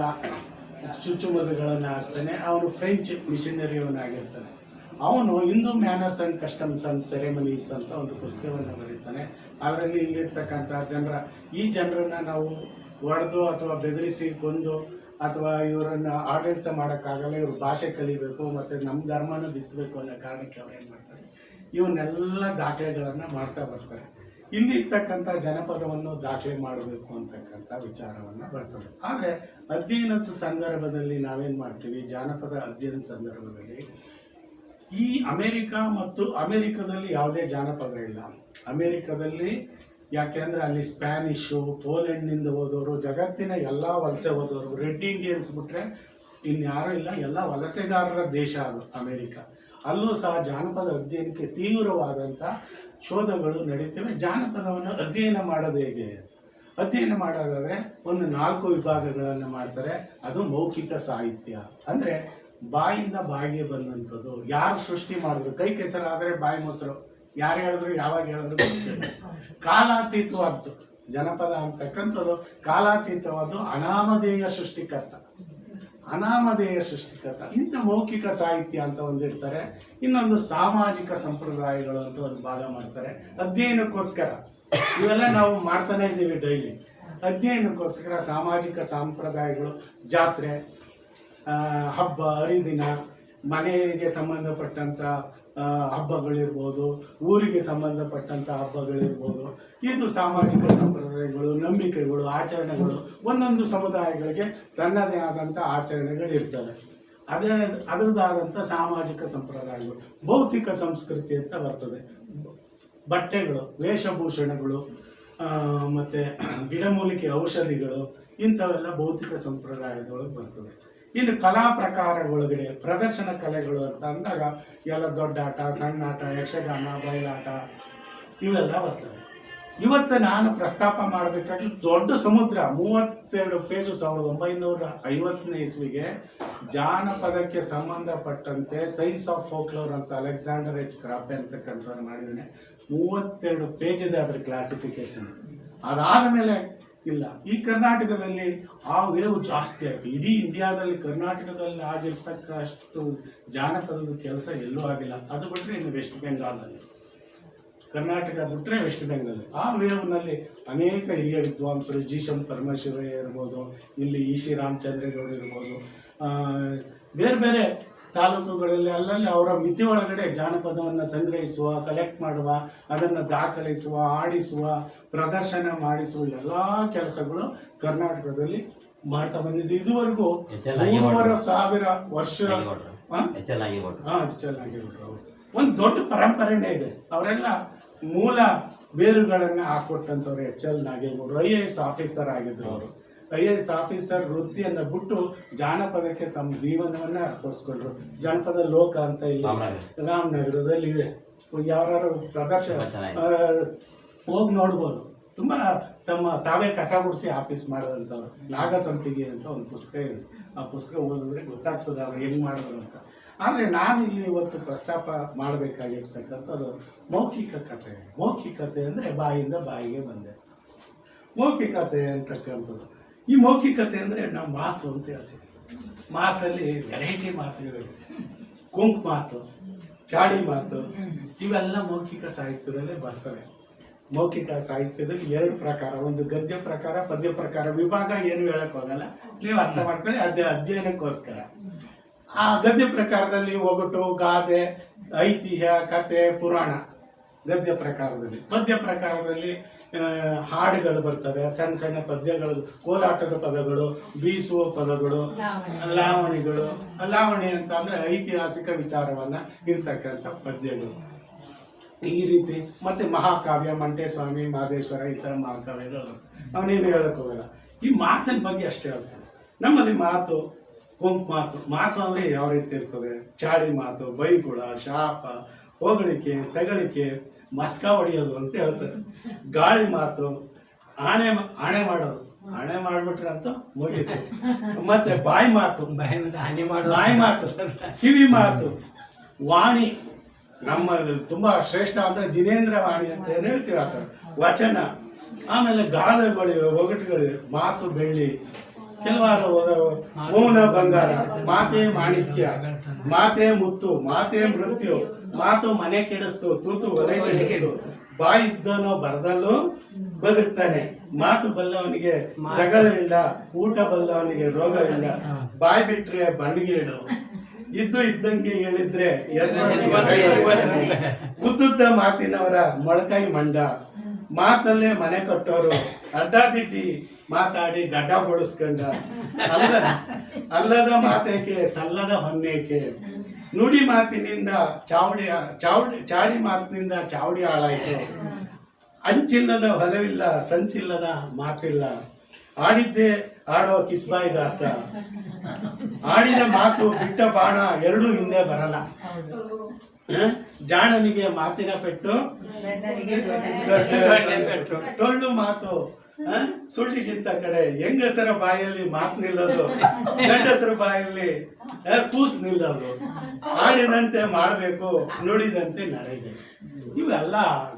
ಚುಚ್ಚುಮದುಗಳನ್ನು ಹಾಕ್ತಾನೆ. ಅವನು ಫ್ರೆಂಚ್ ಮಿಷನರಿಯವನಾಗಿರ್ತಾನೆ. ಅವನು Hindu manners and customs and ceremonies ಅಂತ ಒಂದು ಪುಸ್ತಕವನ್ನು ಬರೀತಾನೆ. ಅದರಲ್ಲಿ ಇಲ್ಲಿರ್ತಕ್ಕಂಥ ಈ ಜನರನ್ನು ನಾವು ಹೊಡೆದು ಅಥವಾ ಬೆದರಿಸಿ ಕೊಂದು ಅಥವಾ ಇವರನ್ನು ಆಡಳಿತ ಮಾಡೋಕ್ಕಾಗಲ್ಲ, ಇವ್ರ ಭಾಷೆ ಕಲಿಬೇಕು ಮತ್ತು ನಮ್ಮ ಧರ್ಮನ ಬಿತ್ತಬೇಕು ಅನ್ನೋ ಕಾರಣಕ್ಕೆ ಅವ್ರು ಏನು ಮಾಡ್ತಾರೆ, ಇವನ್ನೆಲ್ಲ ದಾಖಲೆಗಳನ್ನು ಮಾಡ್ತಾ ಬರ್ತಾರೆ. ಇಲ್ಲಿರ್ತಕ್ಕಂಥ ಜನಪದವನ್ನು ದಾಖಲೆ ಮಾಡಬೇಕು ಅಂತಕ್ಕಂಥ ವಿಚಾರವನ್ನು ಬರ್ತದೆ. ಆದರೆ ಅಧ್ಯಯನದ ಸಂದರ್ಭದಲ್ಲಿ ನಾವೇನು ಮಾಡ್ತೀವಿ, ಜಾನಪದ ಅಧ್ಯಯನ ಸಂದರ್ಭದಲ್ಲಿ ಈ ಅಮೆರಿಕದಲ್ಲಿ ಯಾವುದೇ ಜಾನಪದ ಇಲ್ಲ. ಅಮೆರಿಕದಲ್ಲಿ ಯಾಕೆಂದರೆ ಅಲ್ಲಿ ಸ್ಪ್ಯಾನಿಷು, ಪೋಲೆಂಡ್ನಿಂದ ಹೋದವರು, ಜಗತ್ತಿನ ಎಲ್ಲ ವಲಸೆ ಹೋದವರು, ರೆಡ್ ಇಂಡಿಯನ್ಸ್ ಬಿಟ್ಟರೆ ಇನ್ಯಾರೂ ಇಲ್ಲ, ಎಲ್ಲ ವಲಸೆಗಾರರ ದೇಶ ಅದು ಅಮೆರಿಕ. ಅಲ್ಲೂ ಸಹ ಜಾನಪದ ಅಧ್ಯಯನಕ್ಕೆ ತೀವ್ರವಾದಂಥ ಶೋಧಗಳು ನಡೀತವೆ. ಜಾನಪದವನ್ನು ಅಧ್ಯಯನ ಮಾಡೋದು ಹೇಗೆ? ಅಧ್ಯಯನ ಮಾಡೋದಾದರೆ ಒಂದು 4 ವಿಭಾಗಗಳನ್ನು ಮಾಡ್ತಾರೆ. ಅದು ಮೌಖಿಕ ಸಾಹಿತ್ಯ, ಅಂದರೆ ಬಾಯಿಂದ ಬಾಯಿಗೆ ಬಂದಂಥದ್ದು. ಯಾರು ಸೃಷ್ಟಿ ಮಾಡಿದ್ರು, ಕೈ ಕೆಸರಾದರೆ ಬಾಯಿ ಮೊಸರು, ಯಾರು ಹೇಳಿದ್ರು ಯಾವಾಗ ಹೇಳಿದ್ರು ಗೊತ್ತಿಲ್ಲ. ಕಾಲಾತೀತವಾದ್ದು ಜನಪದ ಅಂತಕ್ಕಂಥದ್ದು, ಕಾಲಾತೀತವಾದ್ದು, ಅನಾಮಧೇಯ ಸೃಷ್ಟಿಕರ್ತ, ಅನಾಮಧೇಯ ಸೃಷ್ಟಿಕರ್ತ. ಇಂಥ ಮೌಖಿಕ ಸಾಹಿತ್ಯ ಅಂತ ಒಂದಿರ್ತಾರೆ. ಇನ್ನೊಂದು ಸಾಮಾಜಿಕ ಸಂಪ್ರದಾಯಗಳು ಅಂತ ಒಂದು ಭಾಗ ಮಾಡ್ತಾರೆ. ಅಧ್ಯಯನಕ್ಕೋಸ್ಕರ ಇವೆಲ್ಲ ನಾವು ಮಾಡ್ತಾನೆ ಇದ್ದೀವಿ ಡೈಲಿ. ಅಧ್ಯಯನಕ್ಕೋಸ್ಕರ ಸಾಮಾಜಿಕ ಸಂಪ್ರದಾಯಗಳು, ಜಾತ್ರೆ, ಹಬ್ಬ ಹರಿದಿನ, ಮನೆಗೆ ಸಂಬಂಧಪಟ್ಟಂಥ ಹಬ್ಬಗಳಿರ್ಬೋದು, ಊರಿಗೆ ಸಂಬಂಧಪಟ್ಟಂಥ ಹಬ್ಬಗಳಿರ್ಬೋದು. ಇದು ಸಾಮಾಜಿಕ ಸಂಪ್ರದಾಯಗಳು, ನಂಬಿಕೆಗಳು, ಆಚರಣೆಗಳು. ಒಂದೊಂದು ಸಮುದಾಯಗಳಿಗೆ ತನ್ನದೇ ಆದಂಥ ಆಚರಣೆಗಳು ಇರ್ತವೆ. ಅದರದ್ದಾದಂಥ ಸಾಮಾಜಿಕ ಸಂಪ್ರದಾಯಗಳು. ಭೌತಿಕ ಸಂಸ್ಕೃತಿ ಅಂತ ಬರ್ತದೆ. ಬಟ್ಟೆಗಳು, ವೇಷಭೂಷಣಗಳು, ಮತ್ತು ಗಿಡಮೂಲಿಕೆ ಔಷಧಿಗಳು, ಇಂಥವೆಲ್ಲ ಭೌತಿಕ ಸಂಪ್ರದಾಯದೊಳಗೆ ಬರ್ತದೆ. ಇನ್ನು ಕಲಾ ಪ್ರಕಾರಗಳೊಳಗಡೆ ಪ್ರದರ್ಶನ ಕಲೆಗಳು ಅಂತ ಅಂದಾಗ ಎಲ್ಲ ದೊಡ್ಡ ಆಟ, ಸಣ್ಣ ಆಟ, ಯಕ್ಷಗಾನ, ಬಯಲಾಟ ಇವೆಲ್ಲ ಬರ್ತವೆ. ಇವತ್ತು ನಾನು ಪ್ರಸ್ತಾಪ ಮಾಡಬೇಕಾಗಿ ದೊಡ್ಡ ಸಮುದ್ರ, 32 ಪೇಜು, 1950ನೇ ಇಸ್ವಿಗೆ ಜಾನಪದಕ್ಕೆ ಸಂಬಂಧಪಟ್ಟಂತೆ ಸೈನ್ಸ್ ಆಫ್ ಫೋಕ್ಲೋರ್ ಅಂತ ಅಲೆಕ್ಸಾಂಡರ್ ಎಚ್ ಕ್ರಾಪೆ ಅಂತ ಕನ್ಫರ್ಮ್ ಮಾಡಿದ್ದೇನೆ. 32 ಪೇಜ್ ಇದೆ ಅದರ ಕ್ಲಾಸಿಫಿಕೇಶನ್. ಅದಾದ ಮೇಲೆ ಇಲ್ಲ. ಈ ಕರ್ನಾಟಕದಲ್ಲಿ ಆ ವೇವ್ ಜಾಸ್ತಿ ಆಯಿತು. ಇಡೀ ಇಂಡಿಯಾದಲ್ಲಿ ಕರ್ನಾಟಕದಲ್ಲಿ ಆಗಿರ್ತಕ್ಕಷ್ಟು ಜಾನಪದದ ಕೆಲಸ ಎಲ್ಲೂ ಆಗಿಲ್ಲ. ಅದು ಬಿಟ್ಟರೆ ಇನ್ನು ವೆಸ್ಟ್ ಬೆಂಗಾಲ್ನಲ್ಲಿ, ಕರ್ನಾಟಕ ಬಿಟ್ಟರೆ ವೆಸ್ಟ್ ಬೆಂಗಾಲ್. ಆ ವೇವ್ನಲ್ಲಿ ಅನೇಕ ಹಿರಿಯ ವಿದ್ವಾಂಸರು, ಜಿ.ಶಂ ಪರಮೇಶ್ವರಯ್ಯ ಇರ್ಬೋದು, ಇಲ್ಲಿ ಇ.ಸಿ. ರಾಮಚಂದ್ರೇಗೌಡ ಇರ್ಬೋದು, ಬೇರೆ ಬೇರೆ ತಾಲೂಕುಗಳಲ್ಲಿ ಅಲ್ಲಲ್ಲಿ ಅವರ ಮಿತಿ ಒಳಗಡೆ ಜಾನಪದವನ್ನು ಸಂಗ್ರಹಿಸುವ, ಕಲೆಕ್ಟ್ ಮಾಡುವ, ಅದನ್ನು ದಾಖಲಿಸುವ, ಆಡಿಸುವ, ಪ್ರದರ್ಶನ ಮಾಡಿಸುವ ಎಲ್ಲ ಕೆಲಸಗಳು ಕರ್ನಾಟಕದಲ್ಲಿ ಮಾಡ್ತಾ ಬಂದಿದ್ದು. ಇದುವರೆಗೂ 3,500 ವರ್ಷ ಚೆನ್ನಾಗಿಬಿಟ್ರು. ಒಂದು ದೊಡ್ಡ ಪರಂಪರೆನೇ ಇದೆ. ಅವರೆಲ್ಲ ಮೂಲ ಬೇರುಗಳನ್ನು ಹಾಕೊಟ್ಟಂಥವ್ರು. ಎಚ್.ಎಲ್. ನಾಗೇಗೌಡರು IAS ಆಫೀಸರ್ ಆಗಿದ್ರು. ಅವರು IAS ಆಫೀಸರ್ ವೃತ್ತಿಯನ್ನು ಬಿಟ್ಟು ಜಾನಪದಕ್ಕೆ ತಮ್ಮ ಜೀವನವನ್ನ ಅರ್ಪಿಸ್ಕೊಂಡ್ರು. ಜನಪದ ಲೋಕ ಅಂತ ಇಲ್ಲಿ ರಾಮನಗರದಲ್ಲಿ ಇದೆ. ಯಾರು ಪ್ರದರ್ಶನ ಹೋಗಿ ನೋಡ್ಬೋದು. ತುಂಬಾ ತಾವೇ ಕಸ ಗುಡಿಸಿ ಆಫೀಸ್ ಮಾಡಿದಂಥವ್ರು. ನಾಗಸಂಪಿಗೆ ಅಂತ ಒಂದು ಪುಸ್ತಕ ಇದೆ. ಆ ಪುಸ್ತಕ ಓದಿದ್ರೆ ಗೊತ್ತಾಗ್ತದೆ ಅವ್ರು ಹೆಂಗ್ ಮಾಡಿದ್ರು ಅಂತ. ಆದರೆ ನಾನು ಇಲ್ಲಿ ಇವತ್ತು ಪ್ರಸ್ತಾಪ ಮಾಡಬೇಕಾಗಿರ್ತಕ್ಕಂಥದ್ದು ಮೌಖಿಕ ಕಥೆ. ಮೌಖಿಕತೆ ಅಂದರೆ ಬಾಯಿಂದ ಬಾಯಿಗೆ ಬಂದೆ. ಮೌಖಿಕತೆ ಅಂತಕ್ಕಂಥದ್ದು, ಈ ಮೌಖಿಕತೆ ಅಂದರೆ ನಾವು ಮಾತು ಅಂತ ಹೇಳ್ತೀವಿ. ಮಾತಲ್ಲಿ ವೆರೈಟಿ ಮಾತುಗಳಿವೆ. ಕುಂಕು ಮಾತು, ಚಾಡಿ ಮಾತು, ಇವೆಲ್ಲ ಮೌಖಿಕ ಸಾಹಿತ್ಯದಲ್ಲೇ ಬರ್ತವೆ. ಮೌಖಿಕ ಸಾಹಿತ್ಯದಲ್ಲಿ 2 ಪ್ರಕಾರ, ಒಂದು ಗದ್ಯ ಪ್ರಕಾರ, ಪದ್ಯ ಪ್ರಕಾರ. ವಿಭಾಗ ಏನು ಹೇಳಕ್ ಹೋಗಲ್ಲ, ನೀವು ಅರ್ಥ ಮಾಡ್ಕೊಳ್ಳಿ. ಅಧ್ಯಯನಕ್ಕೋಸ್ಕರ ಆ ಗದ್ಯ ಪ್ರಕಾರದಲ್ಲಿ ಒಗಟು, ಗಾದೆ, ಐತಿಹ್ಯ, ಕತೆ, ಪುರಾಣ ಗದ್ಯ ಪ್ರಕಾರದಲ್ಲಿ. ಪದ್ಯ ಪ್ರಕಾರದಲ್ಲಿ ಹಾಡುಗಳು ಬರ್ತವೆ, ಸಣ್ಣ ಸಣ್ಣ ಪದ್ಯಗಳು, ಕೋಲಾಟದ ಪದಗಳು, ಬೀಸುವ ಪದಗಳು, ಲಾವಣಿಗಳು. ಲಾವಣಿ ಅಂತ ಅಂದ್ರೆ ಐತಿಹಾಸಿಕ ವಿಚಾರವನ್ನ ಇರ್ತಕ್ಕಂಥ ಪದ್ಯಗಳು. ಈ ರೀತಿ ಮತ್ತೆ ಮಹಾಕಾವ್ಯ, ಮಂಟೇಸ್ವಾಮಿ, ಮಾದೇಶ್ವರ, ಈ ಥರ ಮಹಾಕಾವ್ಯಗಳು. ಅವನೇನು ಹೇಳಕ್ ಹೋಗಲ್ಲ. ಈ ಮಾತಿನ ಬಗ್ಗೆ ಅಷ್ಟೇ ಹೇಳ್ತಾನೆ. ನಮ್ಮಲ್ಲಿ ಮಾತು, ಕುಂಕು ಮಾತು. ಮಾತು ಅಂದರೆ ಯಾವ ರೀತಿ ಇರ್ತದೆ? ಚಾಡಿ ಮಾತು, ಬೈಗುಳ, ಶಾಪ, ಹೊಗಳಿಕೆ, ತಗಳಿಕೆ, ಮಸ್ಕ ಹೊಡೆಯೋದು ಅಂತ ಹೇಳ್ತಾರೆ. ಗಾಳಿ ಮಾತು, ಆಣೆ ಮಾಡೋದು. ಆಣೆ ಮಾಡ್ಬಿಟ್ರೆ ಅಂತ ಮುಗೀತು. ಮತ್ತೆ ಬಾಯಿ ಮಾತು, ಬಾಯಿ ಮಾತು, ಕಿವಿ ಮಾತು, ವಾಣಿ. ನಮ್ಮ ತುಂಬಾ ಶ್ರೇಷ್ಠ ಅಂದ್ರೆ ಜಿನೇಂದ್ರ ವಾಣಿ ಅಂತ ಏನು ಹೇಳ್ತೀವಿ ಆ ಥರ ವಚನ. ಆಮೇಲೆ ಗಾದೆಗಳಿವೆ, ಒಗಟುಗಳಿವೆ. ಮಾತು ಬೆಳ್ಳಿ, ಕೆಲವಾರು ಮೌನ ಬಂಗಾರ, ಮಾತೇ ಮಾಣಿಕ್ಯ, ಮಾತೇ ಮುತ್ತು, ಮಾತೇ ಮೃತ್ಯು, ಮಾತು ಮನೆ ಕೆಡಿಸ್ತು, ತೂತು ಒಲೆ ಕೆಡಿಸ್ತು, ಬಾಯಿದ್ದನೋ ಬರದಲ್ಲೂ ಬದುಕ್ತಾನೆ, ಮಾತು ಬಲ್ಲವನಿಗೆ ಜಗಳವಿಲ್ಲ, ಊಟ ಬಲ್ಲವನಿಗೆ ರೋಗವಿಲ್ಲ, ಬಾಯಿ ಬಿಟ್ರೆ ಬಣ್ಣಿಗೇಡು, ಇದ್ದು ಇದ್ದಂಗೆ ಹೇಳಿದ್ರೆ ಉದ್ದುದ್ದ ಮಾತಿನವರ ಮೊಳಕೈ ಮಂಡ, ಮಾತಲ್ಲೇ ಮನೆ ಕಟ್ಟೋರು ಅಡ್ಡಾದಿಡ್ಡಿ ಮಾತಾಡಿ ಗಡ್ಡ ಬಡಿಸ್ಕೊಂಡ, ಅಲ್ಲದ ಮಾತೇಕೆ ಸಲ್ಲದ ಹೊನ್ನೇಕೆ, ನುಡಿ ಮಾತಿನಿಂದ ಚಾಡಿ ಮಾತಿನಿಂದ ಚಾವಡಿ ಹಾಳಾಯ್ತು, ಅಂಚಿಲ್ಲದ ಹೊಲವಿಲ್ಲ ಸಂಚಿಲ್ಲದ ಮಾತಿಲ್ಲ, ಆಡೋ ಕಿಸ್ಬಾಯಿ ದಾಸ, ಆಡಿದ ಮಾತು ಬಿಟ್ಟ ಬಾಣ ಎರಡೂ ಹಿಂದೆ ಬರಲ್ಲ. ಜಾಣನಿಗೆ ಮಾತಿನ ಪೆಟ್ಟು, ಟೊಳ್ಳು ಮಾತು ಸುಳ್ಳಿಗಿಂತ ಕಡೆ. ಹೆಂಗಸರ ಬಾಯಲ್ಲಿ ಮಾತು ನಿಲ್ಲೋದು, ಗಂಡಸರ ಬಾಯಲ್ಲಿ ಕೂಸು ನಿಲ್ಲೋದು. ಆಡಿದಂತೆ ಮಾಡಬೇಕು, ನುಡಿದಂತೆ ನಡೆಯಬೇಕು. ಇವೆಲ್ಲ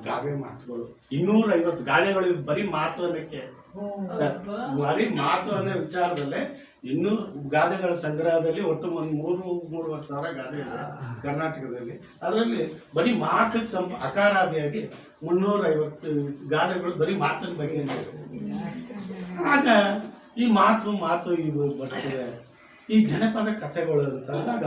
ಗಾದೆ ಮಾತುಗಳು. 250 ಗಾದೆಗಳು ಬರೀ ಮಾತು ಅನ್ನಕ್ಕೆ ಸರ್, ಬರೀ ಮಾತು ಅನ್ನೋ ವಿಚಾರದಲ್ಲೇ ಇನ್ನೂ ಗಾದೆಗಳ ಸಂಗ್ರಹದಲ್ಲಿ ಒಟ್ಟು ಒಂದು 3,000 ಗಾದೆ ಇದೆ ಕರ್ನಾಟಕದಲ್ಲಿ. ಅದರಲ್ಲಿ ಬರೀ ಮಾತಿಗೆ ಅಕಾರಾದಿಯಾಗಿ 350 ಗಾದೆಗಳು ಬರೀ ಮಾತಿನ ಬಗ್ಗೆ ಇದೆ. ಆಗ ಈ ಮಾತು ಇವು ಬರ್ತದೆ. ಈ ಜನಪದ ಕಥೆಗಳು ಅಂತ ಅಂದಾಗ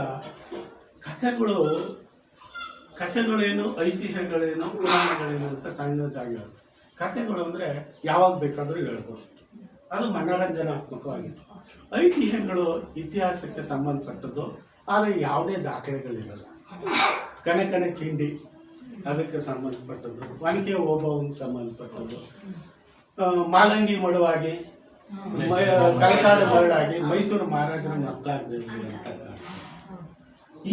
ಕಥೆಗಳೇನು, ಐತಿಹ್ಯಗಳೇನು, ಪುರಾಣಗಳೇನು ಅಂತ ಸಣ್ಣದಾಗಿರೋದು. ಕಥೆಗಳು ಅಂದರೆ ಯಾವಾಗ ಬೇಕಾದರೂ ಹೇಳ್ಬೋದು, ಅದು ಮನೋರಂಜನಾತ್ಮಕವಾಗಿತ್ತು. ಐತಿಹ್ಯಗಳು ಇತಿಹಾಸಕ್ಕೆ ಸಂಬಂಧಪಟ್ಟದ್ದು, ಆದರೆ ಯಾವುದೇ ದಾಖಲೆಗಳಿರಲ್ಲ. ಕನಕನ ಕಿಂಡಿ ಅದಕ್ಕೆ ಸಂಬಂಧಪಟ್ಟದ್ದು, ಒನಕೆ ಓಬವ್ವನಿಗೆ ಸಂಬಂಧಪಟ್ಟದ್ದು, ಮಾಲಂಗಿ ಮಡುವಾಗಿ, ಕಲಕಾಡು ಮರಳಾಗಿ, ಮೈಸೂರು ಮಹಾರಾಜರ ಮಕ್ಕಳಾಗಲಿ ಅಂತ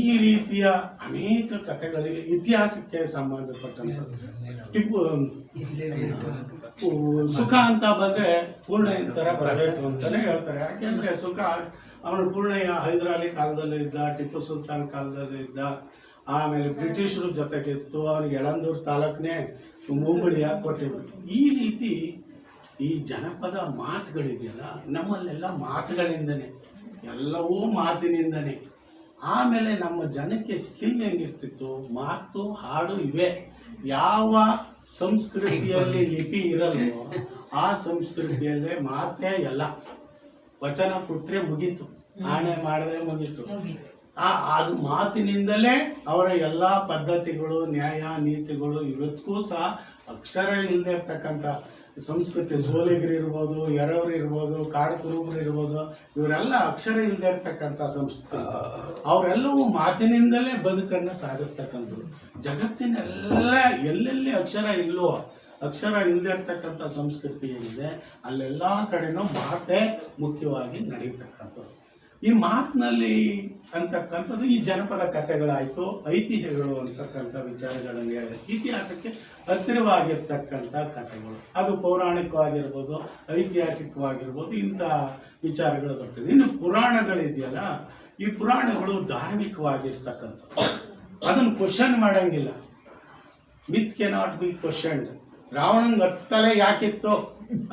ಈ ರೀತಿಯ ಅನೇಕ ಕಥೆಗಳಿಗೆ ಇತಿಹಾಸಕ್ಕೆ ಸಂಬಂಧಪಟ್ಟಂಥದ್ದು. ಸುಖ ಅಂತ ಬಂದ್ರೆ ಪೂರ್ಣಯ್ಯನ ಥರ ಬರಬೇಕು ಅಂತಾನೆ ಹೇಳ್ತಾರೆ. ಯಾಕೆಂದ್ರೆ ಸುಖ ಅವನು ಪೂರ್ಣಯ್ಯ ಹೈದರಾಲಿ ಕಾಲದಲ್ಲಿ ಇದ್ದ, ಟಿಪ್ಪು ಸುಲ್ತಾನ್ ಕಾಲದಲ್ಲಿ ಇದ್ದ, ಆಮೇಲೆ ಬ್ರಿಟಿಷರು ಜೊತೆಗಿತ್ತು. ಅವನಿಗೆ ಯಳಂದೂರು ತಾಲೂಕನ್ನೇ ಮುಂಬಡಿಯಾಗಿ ಕೊಟ್ಟಿದ್ರು. ಈ ರೀತಿ ಈ ಜನಪದ ಮಾತುಗಳಿದೆಯಲ್ಲ, ನಮ್ಮಲ್ಲೆಲ್ಲ ಮಾತುಗಳಿಂದನೇ, ಎಲ್ಲವೂ ಮಾತಿನಿಂದನೇ. ಆಮೇಲೆ ನಮ್ಮ ಜನಕ್ಕೆ ಸ್ಕಿಲ್ ಹೆಂಗಿರ್ತಿತ್ತು, ಮಾತು ಹಾಡು ಇವೆ. ಯಾವ ಸಂಸ್ಕೃತಿಯಲ್ಲಿ ಲಿಪಿ ಇರಲ್ವೋ ಆ ಸಂಸ್ಕೃತಿಯಲ್ಲೇ ಮಾತೇ ಎಲ್ಲ. ವಚನ ಕೊಟ್ರೆ ಮುಗೀತು, ಆಣೆ ಮಾಡದೆ ಮುಗೀತು. ಅದು ಮಾತಿನಿಂದಲೇ ಅವರ ಎಲ್ಲ ಪದ್ಧತಿಗಳು, ನ್ಯಾಯ ನೀತಿಗಳು ಇವತ್ತಿಗೂ ಸಹ ಅಕ್ಷರ ಇಲ್ಲದೆ ಇರ್ತಕ್ಕಂಥ ಸಂಸ್ಕೃತಿ. ಸೋಲಿಗರು ಇರ್ಬೋದು, ಎರವರು ಇರ್ಬೋದು, ಕಾಡು ಕುರುಬರು ಇರ್ಬೋದು, ಇವರೆಲ್ಲ ಅಕ್ಷರ ಇಲ್ಲದೆ ಇರ್ತಕ್ಕಂಥ ಸಂಸ್ಕೃತಿ. ಅವರೆಲ್ಲವೂ ಮಾತಿನಿಂದಲೇ ಬದುಕನ್ನು ಸಾಗಿಸ್ತಕ್ಕಂಥದ್ದು. ಜಗತ್ತಿನೆಲ್ಲ ಎಲ್ಲೆಲ್ಲಿ ಅಕ್ಷರ ಇಲ್ಲೋ, ಅಕ್ಷರ ಇಲ್ಲದೆ ಇರ್ತಕ್ಕಂಥ ಸಂಸ್ಕೃತಿ ಏನಿದೆ ಅಲ್ಲೆಲ್ಲ ಕಡೆನೂ ಮಾತೇ ಮುಖ್ಯವಾಗಿ ನಡೀತಕ್ಕಂಥದ್ದು. ಈ ಮಾತಿನಲ್ಲಿ ಅಂತಕ್ಕಂಥದ್ದು ಈ ಜನಪದ ಕಥೆಗಳಾಯಿತು, ಐತಿಹ್ಯಗಳು ಅಂತಕ್ಕಂಥ ವಿಚಾರಗಳನ್ನು ಹೇಳಿ ಇತಿಹಾಸಕ್ಕೆ ಹತ್ತಿರವಾಗಿರ್ತಕ್ಕಂಥ ಕಥೆಗಳು. ಅದು ಪೌರಾಣಿಕವಾಗಿರ್ಬೋದು, ಐತಿಹಾಸಿಕವಾಗಿರ್ಬೋದು, ಇಂಥ ವಿಚಾರಗಳು ಬರ್ತದೆ. ಇನ್ನು ಪುರಾಣಗಳಿದೆಯಲ್ಲ, ಈ ಪುರಾಣಗಳು ಧಾರ್ಮಿಕವಾಗಿರ್ತಕ್ಕಂಥದ್ದು. ಅದನ್ನು ಕ್ವಶನ್ ಮಾಡಂಗಿಲ್ಲ. ಮಿತ್ ಕೆನಾಟ್ ಬಿ ಕ್ವಶನ್ಡ್. ರಾವಣಂಗೆ 10 ತಲೆ ಯಾಕಿತ್ತು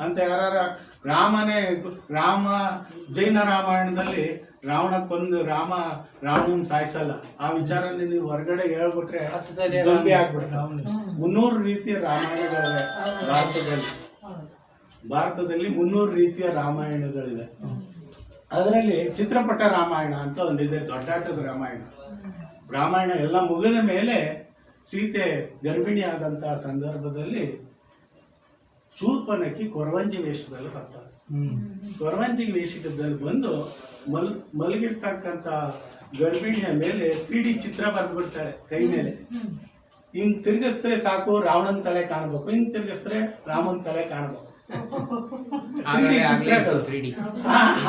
ಅಂತ ರಾಮ ಜೈನ ರಾಮಾಯಣದಲ್ಲಿ ರಾವಣಕ್ಕೊಂದು ರಾವಣನ್ ಸಾಯಿಸಲ್ಲ. ಆ ವಿಚಾರದಲ್ಲಿ ನೀವು ಹೊರಗಡೆ ಹೇಳ್ಬಿಟ್ರೆ ದೊಂಬಿ ಆಗ್ಬಿಡ್ತಾವೆ. 300 ರೀತಿಯ ರಾಮಾಯಣಗಳಿವೆ ಭಾರತದಲ್ಲಿ 300 ರೀತಿಯ ರಾಮಾಯಣಗಳಿವೆ. ಅದರಲ್ಲಿ ಚಿತ್ರಪಟ ರಾಮಾಯಣ ಅಂತ ಒಂದಿದೆ, ದೊಡ್ಡಾಟದ ರಾಮಾಯಣ ಎಲ್ಲ ಮುಗಿದ ಮೇಲೆ ಸೀತೆ ಗರ್ಭಿಣಿ ಆದಂತಹ ಸಂದರ್ಭದಲ್ಲಿ ಶೂರ್ಪನಖಿ ಕೊರವಂಜಿ ವೇಷದಲ್ಲಿ ಬರ್ತಾಳೆ. ಕೊರವಂಜಿ ವೇಷದಲ್ಲಿ ಬಂದು ಮಲಗಿರ್ತಕ್ಕಂಥ ಗರ್ಭಿಣಿಯ ಮೇಲೆ 3D ಚಿತ್ರ ಬರೆದ್ಬಿಡ್ತಾಳೆ ಕೈ ಮೇಲೆ. ಹಿಂಗ್ ತಿರ್ಗಿಸಿದ್ರೆ ಸಾಕು ರಾವಣನ್ ತಲೆ ಕಾಣಬೇಕು, ಹಿಂಗ್ ತಿರ್ಗಿಸಿದ್ರೆ ರಾಮನ್ ತಲೆ ಕಾಣಬೇಕು.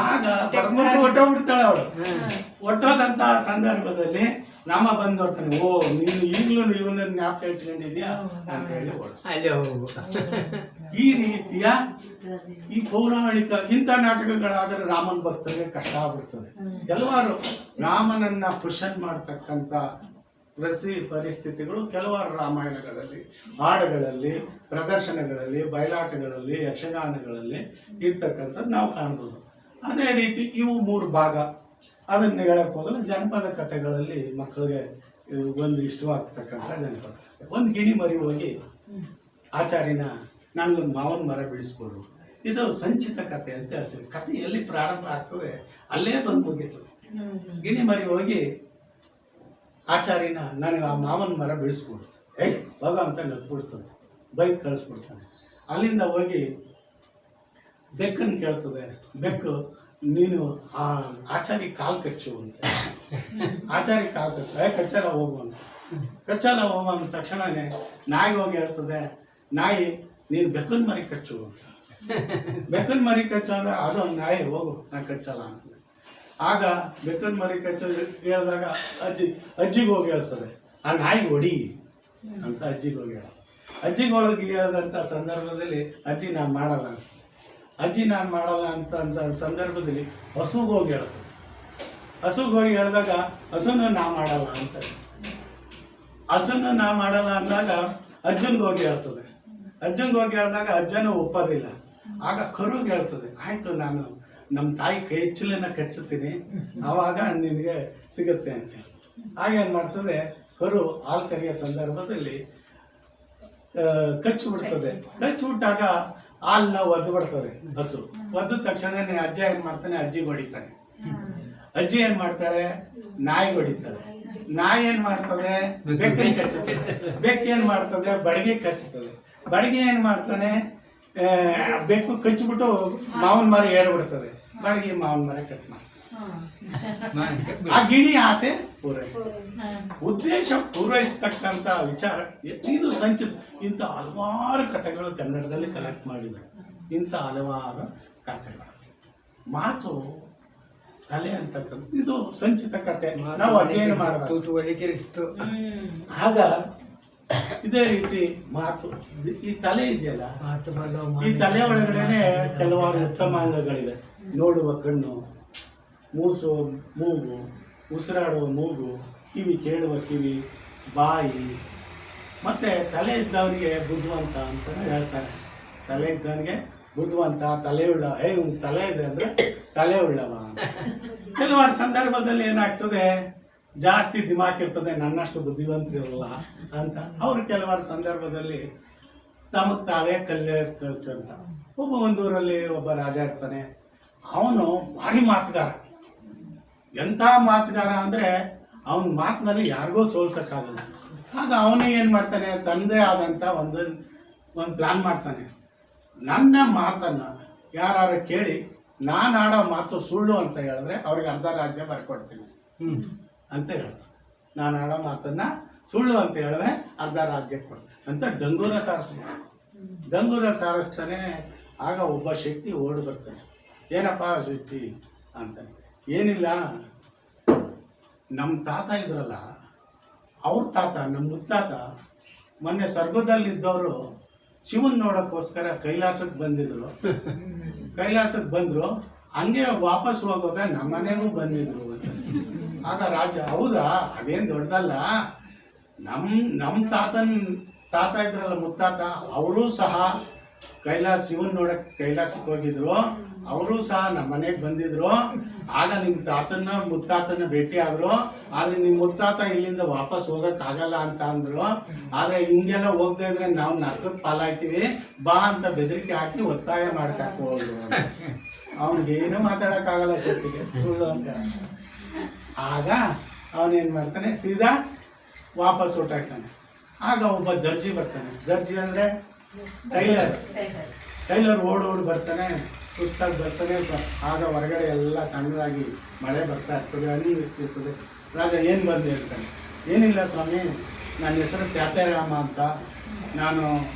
ಆಗ ಹೊಟ್ಟೋಗ್ಬಿಡ್ತಾಳೆ ಅವಳು. ಹೊಟ್ಟೋದಂತ ಸಂದರ್ಭದಲ್ಲಿ ನಾಮ ಬಂದ್ ನೋಡ್ತಾನೆ, ಓ ನೀನು ಈಗಲೂ ಇವನ್ನ ಜ್ಞಾಪಕ ಇಟ್ಕೊಂಡಿದ್ಯಾ ಅಂತ ಹೇಳಿ ಈ ರೀತಿಯ ಈ ಪೌರಾಣಿಕ ಇಂಥ ನಾಟಕಗಳಾದರೆ ರಾಮನ ಭಕ್ತರಿಗೆ ಕಷ್ಟ ಆಗ್ಬಿಡ್ತದೆ. ಕೆಲವಾರು ರಾಮನನ್ನ ಕ್ವಶನ್ ಮಾಡ್ತಕ್ಕಂಥ ಪರಿಸ್ಥಿತಿಗಳು ಕೆಲವಾರು ರಾಮಾಯಣಗಳಲ್ಲಿ, ಹಾಡುಗಳಲ್ಲಿ, ಪ್ರದರ್ಶನಗಳಲ್ಲಿ, ಬಯಲಾಟಗಳಲ್ಲಿ, ಯಕ್ಷಗಾನಗಳಲ್ಲಿ ಇರ್ತಕ್ಕಂಥದ್ದು ನಾವು ಕಾಣ್ಬೋದು. ಅದೇ ರೀತಿ ಇವು 3 ಭಾಗ. ಅದನ್ನು ಹೇಳಕ್ ಹೋಗಲ್ಲ. ಜನಪದ ಕಥೆಗಳಲ್ಲಿ ಮಕ್ಕಳಿಗೆ ಒಂದು ಇಷ್ಟವಾಗ್ತಕ್ಕಂಥ ಜನಪದ ಕಥೆ. ಒಂದು ಗಿಣಿ ಮರಿ ಹೋಗಿ ಆಚಾರ್ಯನ ನನಗೊಂದು ಮಾವನ ಮರ ಬಿಡಿಸ್ಕೊಡು, ಇದು ಸಂಚಿತ ಕಥೆ ಅಂತ ಹೇಳ್ತೀವಿ. ಕಥೆ ಎಲ್ಲಿ ಪ್ರಾರಂಭ ಆಗ್ತದೆ ಅಲ್ಲೇ ಬಂದು ಮುಗೀತದೆ. ಗಿಣಿ ಮರಿ ಹೋಗಿ ಆಚಾರ್ಯನ ನನಗೆ ಆ ಮಾವನ ಮರ ಬಿಡಿಸ್ಬಿಡ್ತು, ಹೋಗ ಅಂತ ನಗ್ಬಿಡ್ತದೆ, ಬೈದು ಕಳಿಸ್ಬಿಡ್ತಾನೆ. ಅಲ್ಲಿಂದ ಹೋಗಿ ಬೆಕ್ಕನ್ನು ಕೇಳ್ತದೆ. ಬೆಕ್ಕು ನೀನು ಆ ಆಚಾರ್ಯ ಕಾಲು ಕಚ್ಚು ಅಂತ. ಆಚಾರ್ಯ ಕಾಲು ಕಚ್ಚು, ಕಚ್ಚಲ ಹೋಗು ಅಂತ. ಕಚ್ಚಲ ಹೋಗು ಅಂದ ತಕ್ಷಣನೇ ನಾಯಿ ಹೋಗಿ ಹೇಳ್ತದೆ, ನಾಯಿ ನೀನು ಬೆಕ್ಕನ ಮರಿ ಕಚ್ಚು ಅಂತ. ಬೆಕ್ಕನ್ ಮರಿ ಕಚ್ಚ ಅಂದ್ರೆ ಅದು ನಾಯಿ ಹೋಗು ನಾ ಕಚ್ಚಲ್ಲ ಅಂತದೆ. ಆಗ ಬೆಕ್ಕನ್ ಮರಿ ಕಚ್ಚ ಹೇಳಿದಾಗ ಅಜ್ಜಿಗೆ ಹೋಗಿ ಹೇಳ್ತದೆ ಆ ನಾಯಿ ಹೊಡಿ ಅಂತ ಅಜ್ಜಿಗೆ ಹೋಗಿ ಹೇಳ. ಅಜ್ಜಿಗೆ ಹೋಗಿ ಹೇಳಿದಂಥ ಸಂದರ್ಭದಲ್ಲಿ ಅಜ್ಜಿ ನಾನು ಮಾಡಲ್ಲ ಅಂತ, ಅಜ್ಜಿ ನಾನು ಮಾಡಲ್ಲ ಅಂತ ಸಂದರ್ಭದಲ್ಲಿ ಹಸುಗೆ ಹೋಗಿ ಹೇಳ್ತದೆ. ಹಸುಗೆ ಹೋಗಿ ಹೇಳಿದಾಗ ಹಸುನ ನಾ ಮಾಡಲ್ಲ ಅಂತ, ಹಸುನ ನಾ ಮಾಡಲ್ಲ ಅಂದಾಗ ಅಜ್ಜನ್ಗೆ ಹೋಗಿ ಹೇಳ್ತದೆ. ಅಜ್ಜನ್ಗೆ ಹೋಗಿ ಹೇಳಿದಾಗ ಅಜ್ಜನೂ ಒಪ್ಪೋದಿಲ್ಲ. ಆಗ ಕರುಗೆ ಹೇಳ್ತದೆ ಆಯ್ತು ನಾನು ನಮ್ಮ ತಾಯಿ ಕೈ ಹೆಚ್ಚಲನ್ನ ಕಚ್ಚುತ್ತೀನಿ ಆವಾಗ ನಿನಗೆ ಸಿಗುತ್ತೆ ಅಂತ. ಹಾಗೇನು ಮಾಡ್ತದೆ ಕರು ಹಾಲು ಕರಿಯೋ ಸಂದರ್ಭದಲ್ಲಿ ಕಚ್ಚಿಬಿಡ್ತದೆ. ಕಚ್ಚಿಬಿಟ್ಟಾಗ ಹಾಲನ್ನ ಒದ್ದು ಬಿಡ್ತದೆ ಹಸು. ಒದ್ದ ತಕ್ಷಣನೇ ಅಜ್ಜ ಏನ್ ಮಾಡ್ತಾನೆ ಅಜ್ಜಿಗೆ ಹೊಡಿತಾನೆ. ಅಜ್ಜಿ ಏನ್ ಮಾಡ್ತಾಳೆ ನಾಯಿಗೆ ಹೊಡಿತಾಳೆ. ನಾಯಿ ಏನ್ ಮಾಡ್ತದೆ ಬೆಕ್ಕಿಗೆ ಕಚ್ಚುತ್ತದೆ. ಬೆಕ್ಕು ಏನ್ ಮಾಡ್ತದೆ ಬಡಿಗೆ ಕಚ್ಚುತ್ತದೆ. ಬಡಿಗೆ ಏನ್ ಮಾಡ್ತಾನೆ ಬೆಕ್ಕು ಕಚ್ಚಿಬಿಟ್ಟು ಮಾವನ ಮರ ಏರ್ಬಿಡ್ತದೆ. ಬಡಿಗೆ ಮಾವನ ಮರ ಕಟ್ ಮಾಡ್ತದೆ. ಆ ಗಿಣಿ ಆಸೆ ಪೂರೈಸ್ತದೆ. ಉದ್ದೇಶ ಪೂರೈಸ್ತಕ್ಕಂಥ ವಿಚಾರ ಇದು ಸಂಚಿತ. ಇಂಥ ಹಲವಾರು ಕಥೆಗಳು ಕನ್ನಡದಲ್ಲಿ ಕಲೆಕ್ಟ್ ಮಾಡಿದ್ದಾರೆ. ಇಂಥ ಹಲವಾರು ಕಥೆಗಳು ಮಾತು ತಲೆ ಅಂತಕ್ಕಂಥ ಇದು ಸಂಚಿತ ಕಥೆ ನಾವು ಅಧ್ಯಯನ ಮಾಡಬೇಕು. ಆಗ ಇದೇ ರೀತಿ ಮಾತು ಈ ತಲೆ ಇದೆಯಲ್ಲ, ಈ ತಲೆ ಒಳಗಡೆನೆ ಕೆಲವಾರು ಉತ್ತಮ ಅಂಗಗಳಿವೆ. ನೋಡುವ ಕಣ್ಣು, ಮೂಸು ಮೂಗು, ಉಸಿರಾಡುವ ಮೂಗು, ಕಿವಿ ಕೇಳುವ ಕಿವಿ, ಬಾಯಿ. ಮತ್ತೆ ತಲೆ ಇದ್ದವನಿಗೆ ಬುದ್ಧಿವಂತ ಅಂತ ಹೇಳ್ತಾರೆ. ತಲೆ ಇದ್ದವನಿಗೆ ಬುದ್ಧಿವಂತ, ತಲೆ ಉಳ್ಳ. ಇವ್ನು ತಲೆ ಇದೆ ಅಂದ್ರೆ ತಲೆ ಉಳ್ಳವ. ಕೆಲವಾರು ಸಂದರ್ಭದಲ್ಲಿ ಏನಾಗ್ತದೆ ಜಾಸ್ತಿ ದಿಮಾಕ್ ಇರ್ತದೆ, ನನ್ನಷ್ಟು ಬುದ್ಧಿವಂತರಿರಲ್ಲ ಅಂತ. ಅವರು ಕೆಲವಾರು ಸಂದರ್ಭದಲ್ಲಿ ತಮಗೆ ತಾವೇ ಕಲ್ತ್ಕೊಂತ. ಒಬ್ಬ ಒಂದೂರಲ್ಲಿ ಒಬ್ಬ ರಾಜ ಇರ್ತಾನೆ. ಅವನು ಭಾರಿ ಮಾತುಗಾರ. ಎಂಥ ಮಾತುಗಾರ ಅಂದರೆ ಅವನ ಮಾತಿನಲ್ಲಿ ಯಾರಿಗೂ ಸೋಲ್ಸೋಕ್ಕಾಗಲ್ಲ. ಆಗ ಅವನು ಏನು ಮಾಡ್ತಾನೆ ತನ್ನದೇ ಆದಂಥ ಒಂದು ಪ್ಲಾನ್ ಮಾಡ್ತಾನೆ. ನನ್ನ ಮಾತನ್ನು ಯಾರು ಕೇಳಿ ನಾನು ಆಡೋ ಮಾತು ಸುಳ್ಳು ಅಂತ ಹೇಳಿದ್ರೆ ಅವ್ರಿಗೆ ಅರ್ಧ ರಾಜ್ಯ ಬರ್ಕೊಡ್ತೀನಿ ಅಂತ ಹೇಳ್ತಾನೆ. ನಾನು ಆಡೋ ಮಾತನ್ನ ಸುಳ್ಳು ಅಂತ ಹೇಳಿದ್ರೆ ಅರ್ಧ ರಾಜ್ಯ ಕೊಡ್ತೀನಿ ಅಂತ ಡಂಗೂರ ಸಾರಿಸ್ತಾನೆ. ಡಂಗೂರ ಸಾರಿಸ್ತಾನೆ. ಆಗ ಒಬ್ಬ ಶೆಟ್ಟಿ ಓಡಿ ಬರ್ತಾನೆ. ಏನಪ್ಪ ಶೆಟ್ಟಿ ಅಂತಾನೆ. ಏನಿಲ್ಲ, ನಮ್ಮ ತಾತ ಇದ್ರಲ್ಲ ಅವ್ರ ತಾತ, ನಮ್ಮ ಮುತ್ತಾತ ಮೊನ್ನೆ ಸ್ವರ್ಗದಲ್ಲಿದ್ದವರು ಶಿವನ್ ನೋಡೋಕ್ಕೋಸ್ಕರ ಕೈಲಾಸಕ್ಕೆ ಬಂದಿದ್ರು. ಕೈಲಾಸಕ್ಕೆ ಬಂದರು. ಹಂಗೆ ವಾಪಸ್ ಹೋಗೋದ ನಮ್ಮ ಮನೆಗೂ ಬಂದಿದ್ರು ಅಂತ. ಆಗ ರಾಜ ಹೌದಾ, ಅದೇನು ದೊಡ್ಡದಲ್ಲ. ನಮ್ಮ ತಾತ ಇದ್ರಲ್ಲ ಮುತ್ತಾತ, ಅವರು ಸಹ ಶಿವನ್ ನೋಡಕ್ಕೆ ಕೈಲಾಸಕ್ಕೆ ಹೋಗಿದ್ರು. ಅವರು ಸಹ ನಮ್ಮ ಮನೆಗೆ ಬಂದಿದ್ರು. ಆಗ ನಿಮ್ಮ ತಾತನ ಮುತ್ತಾತನ ಭೇಟಿ ಆದ್ರು. ಆದ್ರೆ ನಿಮ್ಮ ಮುತ್ತಾತ ಇಲ್ಲಿಂದ ವಾಪಸ್ ಹೋಗಕ್ ಆಗಲ್ಲ ಅಂತ ಅಂದ್ರು. ಆದ್ರೆ ಹಿಂಗೆಲ್ಲ ಹೋಗ್ತಾ ಇದ್ರೆ ನಾವು ನರಕದ ಪಾಲಾಯ್ತೀವಿ, ಬಾ ಅಂತ ಬೆದರಿಕೆ ಹಾಕಿ ಒತ್ತಾಯ ಮಾಡ್ಕಾಕ ಹೋದ್ರು. ಅವನಿಗೇನು ಮಾತಾಡಕ್ಕಾಗಲ್ಲ ಶೆಟ್ಟಿಗೆ, ಸುಳ್ಳು ಅಂತ. ಆಗ ಅವನೇನ್ ಮಾಡ್ತಾನೆ ಸೀದಾ ವಾಪಸ್ ಹೊರ್ಟಾಗ್ತಾನೆ. ಆಗ ಒಬ್ಬ ದರ್ಜಿ ಬರ್ತಾನೆ. ದರ್ಜಿ ಅಂದ್ರೆ ಟೈಲರ್ ಓಡಿ ಬರ್ತಾನೆ. ಸುಸ್ತಾಗಿ ಬರ್ತಾನೆ. ಆಗ ಹೊರಗಡೆ ಎಲ್ಲ ಸಣ್ಣದಾಗಿ ಮಳೆ ಬರ್ತಾ ಇರ್ತದೆ, ಹನಿ ಇರ್ತದೆ. ರಾಜ ಏನು ಬಂದು ಹೇಳ್ತಾನೆ, ಏನಿಲ್ಲ ಸ್ವಾಮಿ, ನನ್ನ ಹೆಸರು ತ್ಯಾಪೇರಾಮ ಅಂತ, ನಾನು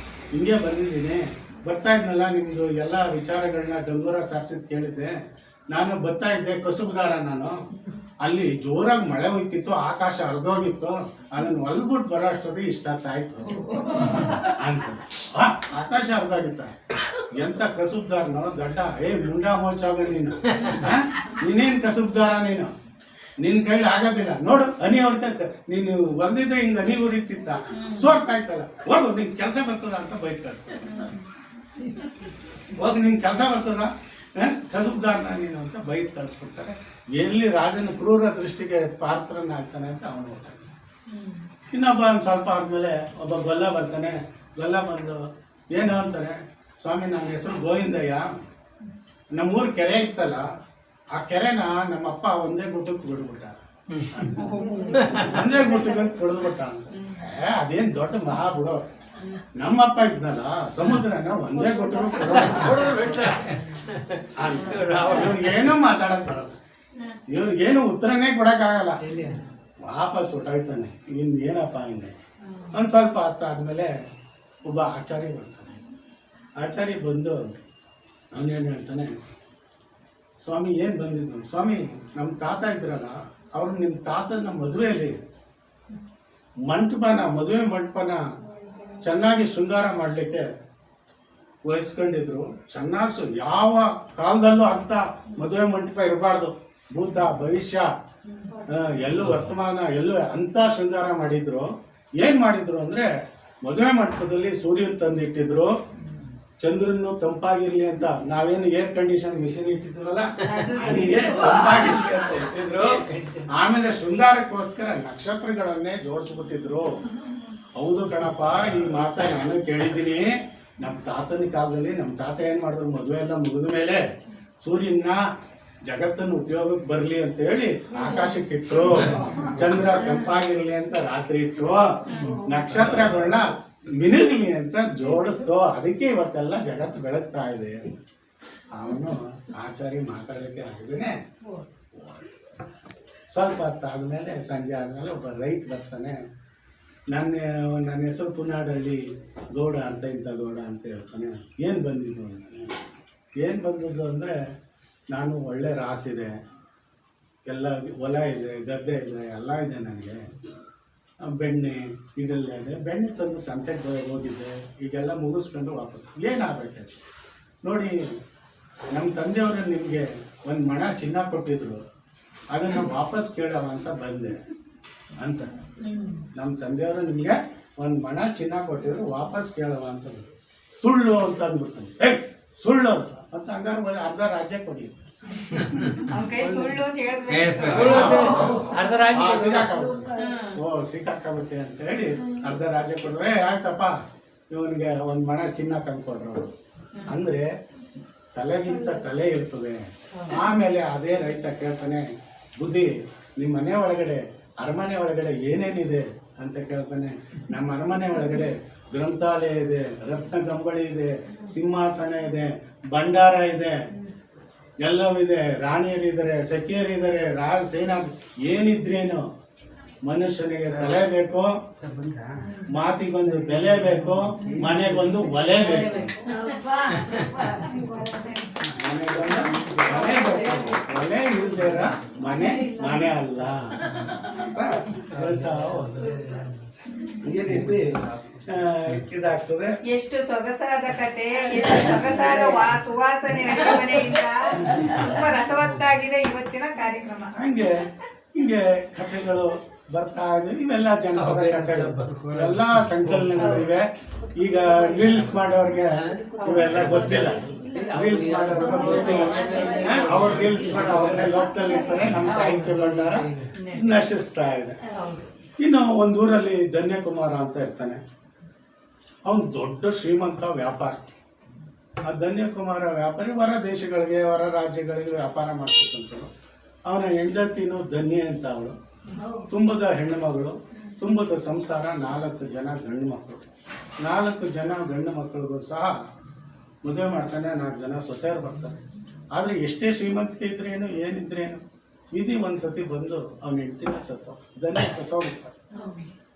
ಹಿಂಗೆ ಬಂದಿದ್ದೀನಿ. ಬರ್ತಾ ಇದ್ನಲ್ಲ ನಿಮ್ಮದು ಎಲ್ಲ ವಿಚಾರಗಳನ್ನ ಡಂಗೂರ ಸಾರಿಸಿದ್ ಕೇಳಿದ್ದೆ. ನಾನು ಬರ್ತಾ ಇದ್ದೆ, ಕಸುಬುದಾರ ನಾನು. ಅಲ್ಲಿ ಜೋರಾಗಿ ಮಳೆ ಹೋಯ್ತಿತ್ತು, ಆಕಾಶ ಹರಿದೋಗಿತ್ತು. ಅದನ್ನು ಹೊಲ್ಬಿಟ್ಟು ಬರೋ ಅಷ್ಟೊತ್ತಿಗೆ ಇಷ್ಟಾಯ್ತು ಅಂತ. ಆಕಾಶ ಹರಿದೋಗಿತ್ತ, ಎಂತ ಕಸುಬ್ದಾರನೋ ದಡ್ಡ. ಮುಂಡಾ ಮೋಚಾಗ ನೀನು, ನೀನೇನು ಕಸುಬ್ದಾರ ನೀನು, ನಿನ್ನ ಕೈಲಿ ಆಗೋದಿಲ್ಲ. ನೋಡು ಹನಿ ಹೊಡಿತ, ನೀನು ಬಂದಿದ್ದೆ ಹಿಂಗೆ ಹನಿ ಉರಿತಿತ್ತ, ಸೋರ್ತಾ ಇತ್ತಲ್ಲ, ಹೋಗು ನಿಂಗೆ ಕೆಲಸ ಬರ್ತದ ಅಂತ ಬೈತಾರೆ. ಹೋಗಿ ನಿಂಗೆ ಕೆಲಸ ಬರ್ತದ, ಕಸುಬ್ದಾರನ ನೀನು ಅಂತ ಬೈದು ಕಳಿಸ್ಬಿಡ್ತಾರೆ. ಎಲ್ಲಿ ರಾಜನ ಕ್ರೂರ ದೃಷ್ಟಿಗೆ ಪಾತ್ರನಾಗ್ತಾನೆ ಅಂತ ಅವನು ಹೋಗ್ತಾನೆ. ಇನ್ನೊಬ್ಬ ಒಂದು ಸ್ವಲ್ಪ ಆದಮೇಲೆ ಒಬ್ಬ ಗೊಲ್ಲ ಬರ್ತಾನೆ. ಗೊಲ್ಲ ಬಂದು ಏನು ಅಂತಾನೆ, ಸ್ವಾಮಿ ನನ್ನ ಹೆಸರು ಗೋವಿಂದಯ್ಯ, ನಮ್ಮೂರು ಕೆರೆ ಇತ್ತಲ್ಲ, ಆ ಕೆರೆನ ನಮ್ಮಪ್ಪ ಒಂದೇ ಗುಟ್ಟಕ್ಕೆ ಬಿಡ್ಬಿಟ್ಟ, ಒಂದೇ ಗುಟ್ಟಕ್ಕೆ ಕುಡಿದ್ಬಿಟ್ಟ ಅಂತ. ಅದೇನು ದೊಡ್ಡ ಮಹಾ ಬಿಡೋ, ನಮ್ಮಪ್ಪ ಇದ್ನಲ್ಲ ಸಮುದ್ರನ ಒಂದೇ ಗುಟ್ಟಕ್ಕೆ ಇವ್ನಿಗೇನು ಮಾತಾಡಕ್ ಬರಲ್ಲ, ಇವ್ನಿಗೇನು ಉತ್ತರನೇ ಕೊಡಕ್ಕಾಗಲ್ಲ. ವಾಪಸ್ ಹೊಟ್ಟಾಯ್ತಾನೆ. ಇನ್ನು ಏನಪ್ಪ ಹಿಂಗೆ ಒಂದು ಸ್ವಲ್ಪ ಹೊತ್ತಾದ್ಮೇಲೆ ಒಬ್ಬ ಆಚಾರ್ಯ ಬರ್ತಾನೆ. ಆಚಾರ್ಯ ಬಂದು ಅವನೇನು ಹೇಳ್ತಾನೆ, ಸ್ವಾಮಿ ಏನು ಬಂದಿದ್ದು? ಸ್ವಾಮಿ ನಮ್ಮ ತಾತ ಇದ್ರಲ್ಲ, ಅವರು ನಿಮ್ಮ ತಾತನ ಮದುವೆಯಲ್ಲಿ ಮದುವೆ ಮಂಟಪನ ಚೆನ್ನಾಗಿ ಶೃಂಗಾರ ಮಾಡಲಿಕ್ಕೆ ವಹಿಸ್ಕೊಂಡಿದ್ರು. ಚೆನ್ನಾಗಿ ಯಾವ ಕಾಲದಲ್ಲೂ ಅಂಥ ಮದುವೆ ಮಂಟಪ ಇರಬಾರ್ದು, ಭೂತ ಭವಿಷ್ಯ ಎಲ್ಲೂ ವರ್ತಮಾನ ಎಲ್ಲೂ ಅಂಥ ಶೃಂಗಾರ ಮಾಡಿದ್ರು. ಏನು ಮಾಡಿದ್ರು ಅಂದರೆ, ಮದುವೆ ಮಂಟಪದಲ್ಲಿ ಸೂರ್ಯನ ತಂದಿಟ್ಟಿದ್ರು, ಚಂದ್ರನ್ನು ತಂಪಾಗಿರ್ಲಿ ಅಂತ ನಾವೇನು ಏರ್ ಕಂಡೀಷನ್ ಮಿಷಿನ್ ಇಟ್ಟಿದ್ರಲ್ಲ ಅದಕ್ಕೆ ತಂಪಾಗಿರ್ಲಿ ಅಂತ ಇಟ್ಟಿದ್ರು. ಆಮೇಲೆ ಶೃಂಗಾರಕ್ಕೋಸ್ಕರ ನಕ್ಷತ್ರಗಳನ್ನೇ ಜೋಡಿಸ್ಬಿಟ್ಟಿದ್ರು. ಹೌದು ಕಣಪ್ಪ, ಈ ಮಾತಾ ನಾನು ಕೇಳಿದ್ದೀನಿ. ನಮ್ಮ ತಾತನ ಕಾಲದಲ್ಲಿ ನಮ್ಮ ತಾತ ಏನು ಮಾಡಿದ್ರು, ಮದುವೆ ಎಲ್ಲ ಮುಗಿದ ಮೇಲೆ ಸೂರ್ಯನ ಜಗತ್ತನ್ನು ಉಪಯೋಗಕ್ಕೆ ಬರಲಿ ಅಂತ ಹೇಳಿ ಆಕಾಶಕ್ಕೆ ಇಟ್ರು, ಚಂದ್ರ ತಂಪಾಗಿರ್ಲಿ ಅಂತ ರಾತ್ರಿ ಇಟ್ರು, ನಕ್ಷತ್ರಗಳನ್ನ ಮಿನುಗ್ಲಿ ಅಂತ ಜೋಡಿಸ್ತು. ಅದಕ್ಕೆ ಇವತ್ತೆಲ್ಲ ಜಗತ್ತು ಬೆಳಗ್ತಾ ಇದೆ. ಅವನು ಆಚಾರ್ಯ ಮಾತಾಡೋಕ್ಕೆ ಆಗದೇನೆ ಸ್ವಲ್ಪ ಹೊತ್ತಾದ್ಮೇಲೆ ಸಂಜೆ ಆದಮೇಲೆ ಒಬ್ಬ ರೈತ ಬರ್ತಾನೆ. ನನ್ನ ಹೆಸರು ಪುನಾಡಹಳ್ಳಿ ಗೌಡ ಅಂತ, ಇಂಥ ಗೌಡ ಅಂತ ಹೇಳ್ತಾನೆ. ಏನು ಬಂದಿದ್ದು ಅಂತಾನೆ. ಏನು ಬಂದಿದ್ದು ಅಂದರೆ, ನಾನು ಒಳ್ಳೆ ರಾಸಿದೆ, ಎಲ್ಲ ಹೊಲ ಇದೆ, ಗದ್ದೆ ಇದೆ, ಎಲ್ಲ ಇದೆ, ನನಗೆ ಬೆಣ್ಣೆ ಇದೆಲ್ಲ ಇದೆ. ಬೆಣ್ಣೆ ತಂದು ಸಂತೆಗೆ ಹೋಗಿದ್ದೆ, ಈಗೆಲ್ಲ ಮುಗಿಸ್ಕೊಂಡು ವಾಪಸ್ ಏನಾಗಬೇಕಾಯ್ತು ನೋಡಿ. ನಮ್ಮ ತಂದೆಯವರು ನಿಮಗೆ ಒಂದು ಮಣ ಚಿನ್ನ ಕೊಟ್ಟಿದ್ರು, ಅದನ್ನು ವಾಪಸ್ ಕೇಳವ ಅಂತ ಬಂದೆ ಅಂತ. ನಮ್ಮ ತಂದೆಯವರು ನಿಮಗೆ ಒಂದು ಮಣ ಚಿನ್ನ ಕೊಟ್ಟಿದ್ರು, ವಾಪಸ್ ಕೇಳವ ಅಂತ. ಸುಳ್ಳು ಅಂತ ಅಂದ್ಬಿಡ್ತಾನೆ. ಸುಳ್ಳು ಅಂತ ಹಂಗಾರೆ ಅರ್ಧ ರಾಜ್ಯ ಕೊಡಿ. ಸಿಕ್ಕಾಕಬಿಟ್ಟೆ ಅಂತ ಹೇಳಿ ಅರ್ಧ ರಾಜ್ಯ ಕೊಡ್ರೆ, ಆಯ್ತಪ್ಪ ಇವನಿಗೆ ಒಂದು ಮಣ ಚಿನ್ನ ತಂದ್ಕೊಡ್ರು ಅಂದ್ರೆ ತಲೆಗಿಂತ ತಲೆ ಇರ್ತದೆ. ಆಮೇಲೆ ಅದೇ ರೈತ ಕೇಳ್ತಾನೆ, ಬುದ್ಧಿ ನಿಮ್ಮ ಮನೆ ಒಳಗಡೆ ಅರಮನೆ ಒಳಗಡೆ ಏನೇನಿದೆ ಅಂತ ಕೇಳ್ತಾನೆ. ನಮ್ಮ ಅರಮನೆ ಒಳಗಡೆ ಗ್ರಂಥಾಲಯ ಇದೆ, ರತ್ನ ಕಂಬಳಿ ಇದೆ, ಸಿಂಹಾಸನ ಇದೆ, ಭಂಡಾರ ಇದೆ, ಎಲ್ಲವಿದೆ, ರಾಣಿಯರಿದ್ದಾರೆ, ಸಖಿಯರಿದ್ದಾರೆ, ಸೇನಾ ಏನಿದ್ರೇನು ಮನುಷ್ಯನಿಗೆ ತಲೆ ಬೇಕು, ಮಾತಿಗೊಂದು ಬೆಲೆ ಬೇಕು, ಮನೆಗೊಂದು ಒಲೆ ಬೇಕು. ಒಲೆ ಇಲ್ದೇರ ಮನೆ ಮನೆ ಅಲ್ಲ ಅಂತ ಹೇಳ್ತಾ ಈ ರೀತಿ ಇದಾಗ್ತದೆ. ಎಷ್ಟು ಸೊಗಸಾದ ಕತೆ, ಎಷ್ಟು ಸೊಗಸಾದ ಸುವಾಸನೆ ಮನೆಯಿಂದ ತುಂಬಾ ರಸವತ್ತಾಗಿದೆ ಇವತ್ತಿನ ಕಾರ್ಯಕ್ರಮ. ಹಿಂಗೆ ಕಥೆಗಳು ಬರ್ತಾ ಇವೆ. ಇವೆಲ್ಲ ಜನಪದ ಕಥೆಗಳು, ಎಲ್ಲ ಸಂಕಲನಗಳಿವೆ. ಈಗ ರೀಲ್ಸ್ ಮಾಡೋರ್ಗೆ ಇವೆಲ್ಲ ಗೊತ್ತಿಲ್ಲ. ರೀಲ್ಸ್ ಮಾಡೋರ್ಗೆ ಗೊತ್ತಿಲ್ಲ. ಅವ್ರು ರೀಲ್ಸ್ ಮಾಡೋ ಅವ್ರನ್ನೇ ಲೋಕದಲ್ಲಿ ಇರ್ತಾರೆ. ನಮ್ಮ ಸಾಹಿತ್ಯ ಭಂಡಾರ ನಶಿಸ್ತಾ ಇದೆ. ಇನ್ನು ಒಂದು ಊರಲ್ಲಿ ಧನ್ಯಕುಮಾರ ಅಂತ ಇರ್ತಾನೆ. ಅವನು ದೊಡ್ಡ ಶ್ರೀಮಂತ ವ್ಯಾಪಾರಿ. ಆ ಧನ್ಯಕುಮಾರ ವ್ಯಾಪಾರಿ ಹೊರ ದೇಶಗಳಿಗೆ, ಹೊರ ರಾಜ್ಯಗಳಿಗೆ ವ್ಯಾಪಾರ ಮಾಡ್ತಕ್ಕಂಥವ್ರು. ಅವನ ಹೆಂಡತಿನೂ ಧನ್ಯ ಅಂತ ಅವಳು. ತುಂಬದ ಹೆಣ್ಣು ಮಗಳು, ತುಂಬದ ಸಂಸಾರ, 4 ಜನ ಗಂಡು ಮಕ್ಕಳು. 4 ಜನ ಗಂಡು ಮಕ್ಕಳಿಗೂ ಸಹ ಮದುವೆ ಮಾಡ್ತಾನೆ. 4 ಜನ ಸೊಸೆಯರು ಬರ್ತಾರೆ. ಆದರೆ ಎಷ್ಟೇ ಶ್ರೀಮಂತಿಕೆ ಇದ್ರೇನು ಏನಿದ್ರೇನು ವಿಧಿ ಒಂದ್ಸತಿ ಬಂದು ಅವನ ಹೆಂಡತಿನ ಧನ್ಯ ಸತ್ತೋಗ್ಬಿಡ್ತಾರೆ.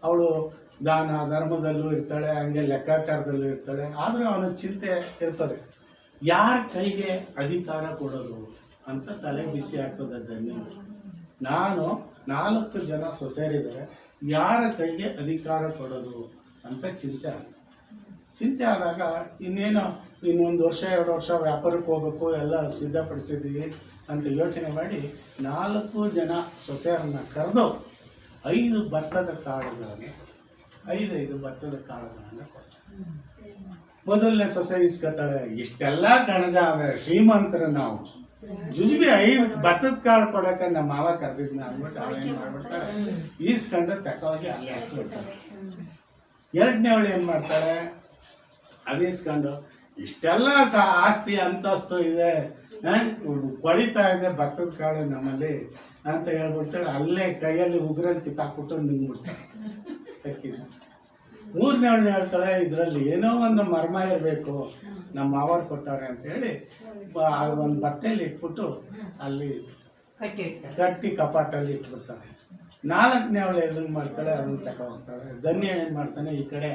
ಅವಳು ದಾನ ಧರ್ಮದಲ್ಲೂ ಇರ್ತಾಳೆ, ಹಂಗೆ ಲೆಕ್ಕಾಚಾರದಲ್ಲೂ ಇರ್ತಾಳೆ. ಆದರೂ ಅವನ ಚಿಂತೆ ಇರ್ತದೆ, ಯಾರ ಕೈಗೆ ಅಧಿಕಾರ ಕೊಡೋದು ಅಂತ ತಲೆ ಬಿಸಿ ಆಗ್ತದೆ. ಧನ್ಯ, ನಾನು 4 ಜನ ಸೊಸೆಯರಿದ್ದಾರೆ, ಯಾರ ಕೈಗೆ ಅಧಿಕಾರ ಕೊಡೋದು ಅಂತ ಚಿಂತೆ ಆದಾಗ ಇನ್ನೇನೋ ಇನ್ನೊಂದು ವರ್ಷ 2 ವರ್ಷ ವ್ಯಾಪಾರಕ್ಕೆ ಹೋಗಬೇಕು, ಎಲ್ಲ ಸಿದ್ಧಪಡಿಸಿದ್ದೀವಿ ಅಂತ ಯೋಚನೆ ಮಾಡಿ 4 ಜನ ಸೊಸೆಯರನ್ನ ಕರೆದು 5 ಭತ್ತದ ಕಾಳುಗಳನ್ನು 5 ಭತ್ತದ ಕಾಳುಗಳನ್ನು ಕೊಡ್ತಾರೆ. ಮೊದಲನೇ ಸೊಸೆ ಇಸ್ಕೊತಾಳೆ. ಇಷ್ಟೆಲ್ಲ ಕಣಜ ಶ್ರೀಮಂತರು ನಾವು, ಜುಜುಬಿ 5 ಭತ್ತದ ಕಾಳು ಕೊಡೋಕೆ ನಮ್ಮ ಮಾವ ಕರೆದಿದ್ನ ಅಂದ್ಬಿಟ್ಟು ಅವಳೇನು ಮಾಡ್ಬಿಡ್ತಾಳೆ, ಈಸ್ಕೊಂಡು ತಕೋಗಿ ಅಲ್ಲಿ ಹಸ್ಬಿಡ್ತಾಳೆ. 2ನೇ ಅವಳು ಏನು ಮಾಡ್ತಾಳೆ, ಅದು ಇಸ್ಕೊಂಡು ಇಷ್ಟೆಲ್ಲ ಆಸ್ತಿ ಅಂತಸ್ತು ಇದೆ, ಕೊಳಿತಾ ಇದೆ ಭತ್ತದ ಕಾಳು ನಮ್ಮಲ್ಲಿ ಅಂತ ಹೇಳ್ಬಿಡ್ತಾಳೆ. ಅಲ್ಲೇ ಕೈಯಲ್ಲಿ ಉಗ್ರಲ್ಲಿ ಕಿತ್ತಾಕ್ಬಿಟ್ಟು ನಿಂಗ್ಬಿಡ್ತಾಳೆ. 3ನೇ ಅವಳು ಹೇಳ್ತಾಳೆ, ಇದರಲ್ಲಿ ಏನೋ ಒಂದು ಮರ್ಮ ಇರಬೇಕು, ನಮ್ಮ ಮಾವರು ಕೊಟ್ಟಾರೆ ಅಂತ ಹೇಳಿ ಒಂದು ಬಟ್ಟೆಯಲ್ಲಿ ಇಟ್ಬಿಟ್ಟು ಅಲ್ಲಿ ಕಟ್ಟಿ ಕಪಾಟಲ್ಲಿ ಇಟ್ಬಿಡ್ತಾಳೆ. 4ನೇ ಅವಳು ಏನು ಮಾಡ್ತಾಳೆ, ಅದನ್ನು ತಗೋ ಹೋಗ್ತಾಳೆ. ಧನ್ಯ ಏನು ಮಾಡ್ತಾನೆ, ಈ ಕಡೆ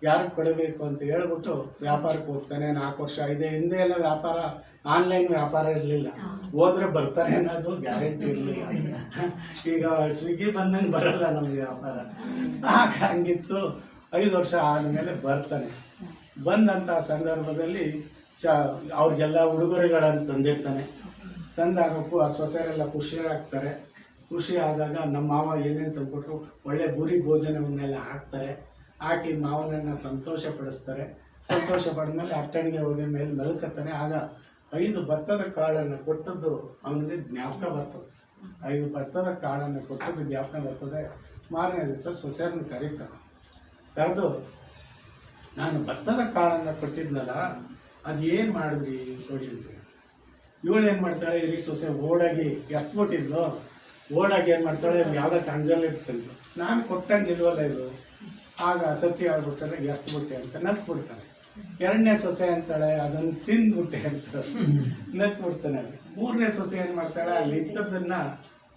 ಯಾರಿಗೆ ಕೊಡಬೇಕು ಅಂತ ಹೇಳ್ಬಿಟ್ಟು ವ್ಯಾಪಾರಕ್ಕೆ ಹೋಗ್ತಾನೆ. 4 ವರ್ಷ ಇದೆ. ಹಿಂದೆ ಎಲ್ಲ ವ್ಯಾಪಾರ ಆನ್ಲೈನ್ ವ್ಯಾಪಾರ ಇರಲಿಲ್ಲ, ಹೋದ್ರೆ ಬರ್ತಾರೆ ಅನ್ನೋದು ಗ್ಯಾರಂಟಿ ಇರಲಿಲ್ಲ. ಈಗ ಸ್ವಿಗ್ಗಿ ಬಂದಂಗೆ ಬರಲ್ಲ ನಮಗೆ ವ್ಯಾಪಾರ. ಆಗ ಹಂಗಿತ್ತು. 5 ವರ್ಷ ಆದಮೇಲೆ ಬರ್ತಾನೆ. ಬಂದಂಥ ಸಂದರ್ಭದಲ್ಲಿ ಅವ್ರಿಗೆಲ್ಲ ಉಡುಗೊರೆಗಳನ್ನು ತಂದಿರ್ತಾನೆ. ತಂದಾಗಕ್ಕೂ ಆ ಸೊಸೆಯರೆಲ್ಲ ಖುಷಿಯಾಗ್ತಾರೆ. ಖುಷಿ ಆದಾಗ ನಮ್ಮ ಮಾವ ಏನೇನು ತಂದ್ಕೊಟ್ರು ಒಳ್ಳೆ ಗುರಿ ಭೋಜನವನ್ನೆಲ್ಲ ಹಾಕ್ತಾರೆ. ಹಾಕಿ ಮಾವನನ್ನು ಸಂತೋಷ ಪಡಿಸ್ತಾರೆ. ಸಂತೋಷ ಪಡೆದ್ಮೇಲೆ ಅಟ್ಟಣಿಗೆ ಹೋಗಿ ಮೇಲೆ ಮಲ್ಕತ್ತಾನೆ. ಆಗ 5 ಭತ್ತದ ಕಾಳನ್ನು ಕೊಟ್ಟದ್ದು ಅವನಿಗೆ ಜ್ಞಾಪಕ ಬರ್ತದೆ. 5 ಭತ್ತದ ಕಾಳನ್ನು ಕೊಟ್ಟದ್ದು ಜ್ಞಾಪಕ ಬರ್ತದೆ. ಮಾರನೇ ದಿವಸ ಸೊಸೆಯರನ್ನು ಕರೀತಾನೆ. ಕರೆದು, ನಾನು ಭತ್ತದ ಕಾಳನ್ನು ಕೊಟ್ಟಿದ್ನಲ್ಲ, ಅದು ಏನು ಮಾಡಿದ್ರಿ ಕೊಡಿ ಅಂತ. ಇವಳು ಏನು ಮಾಡ್ತಾಳೆ, ಹಿರಿ ಸೊಸೆ ಓಡಾಗಿ ಎಸ್ಬಿಟ್ಟಿದ್ಲು. ಓಡಾಗಿ ಏನು ಮಾಡ್ತಾಳೆ, ಯಾವುದೋ ಕಣ್ಜಲ್ಲಿ ಇರ್ತಂದು, ನಾನು ಕೊಟ್ಟಂಗೆ ಇಲ್ವಲ್ಲ ಇದು. ಆಗ ಸತ್ಯ ಹೇಳ್ಬಿಟ್ಟಾರೆ ಎಸ್ಬಿಟ್ಟೆ ಅಂತ ನಕ್ಬಿಡ್ತಾನೆ. 2ನೇ ಸೊಸೆ ಅಂತಾಳೆ, ಅದನ್ನು ತಿಂದ್ಬಿಟ್ಟೆ ಅಂತ ನಕ್ಬಿಡ್ತಾನೆ. 3ನೇ ಸೊಸೆ ಏನು ಮಾಡ್ತಾಳೆ, ಅಲ್ಲಿ ಇಟ್ಟದನ್ನ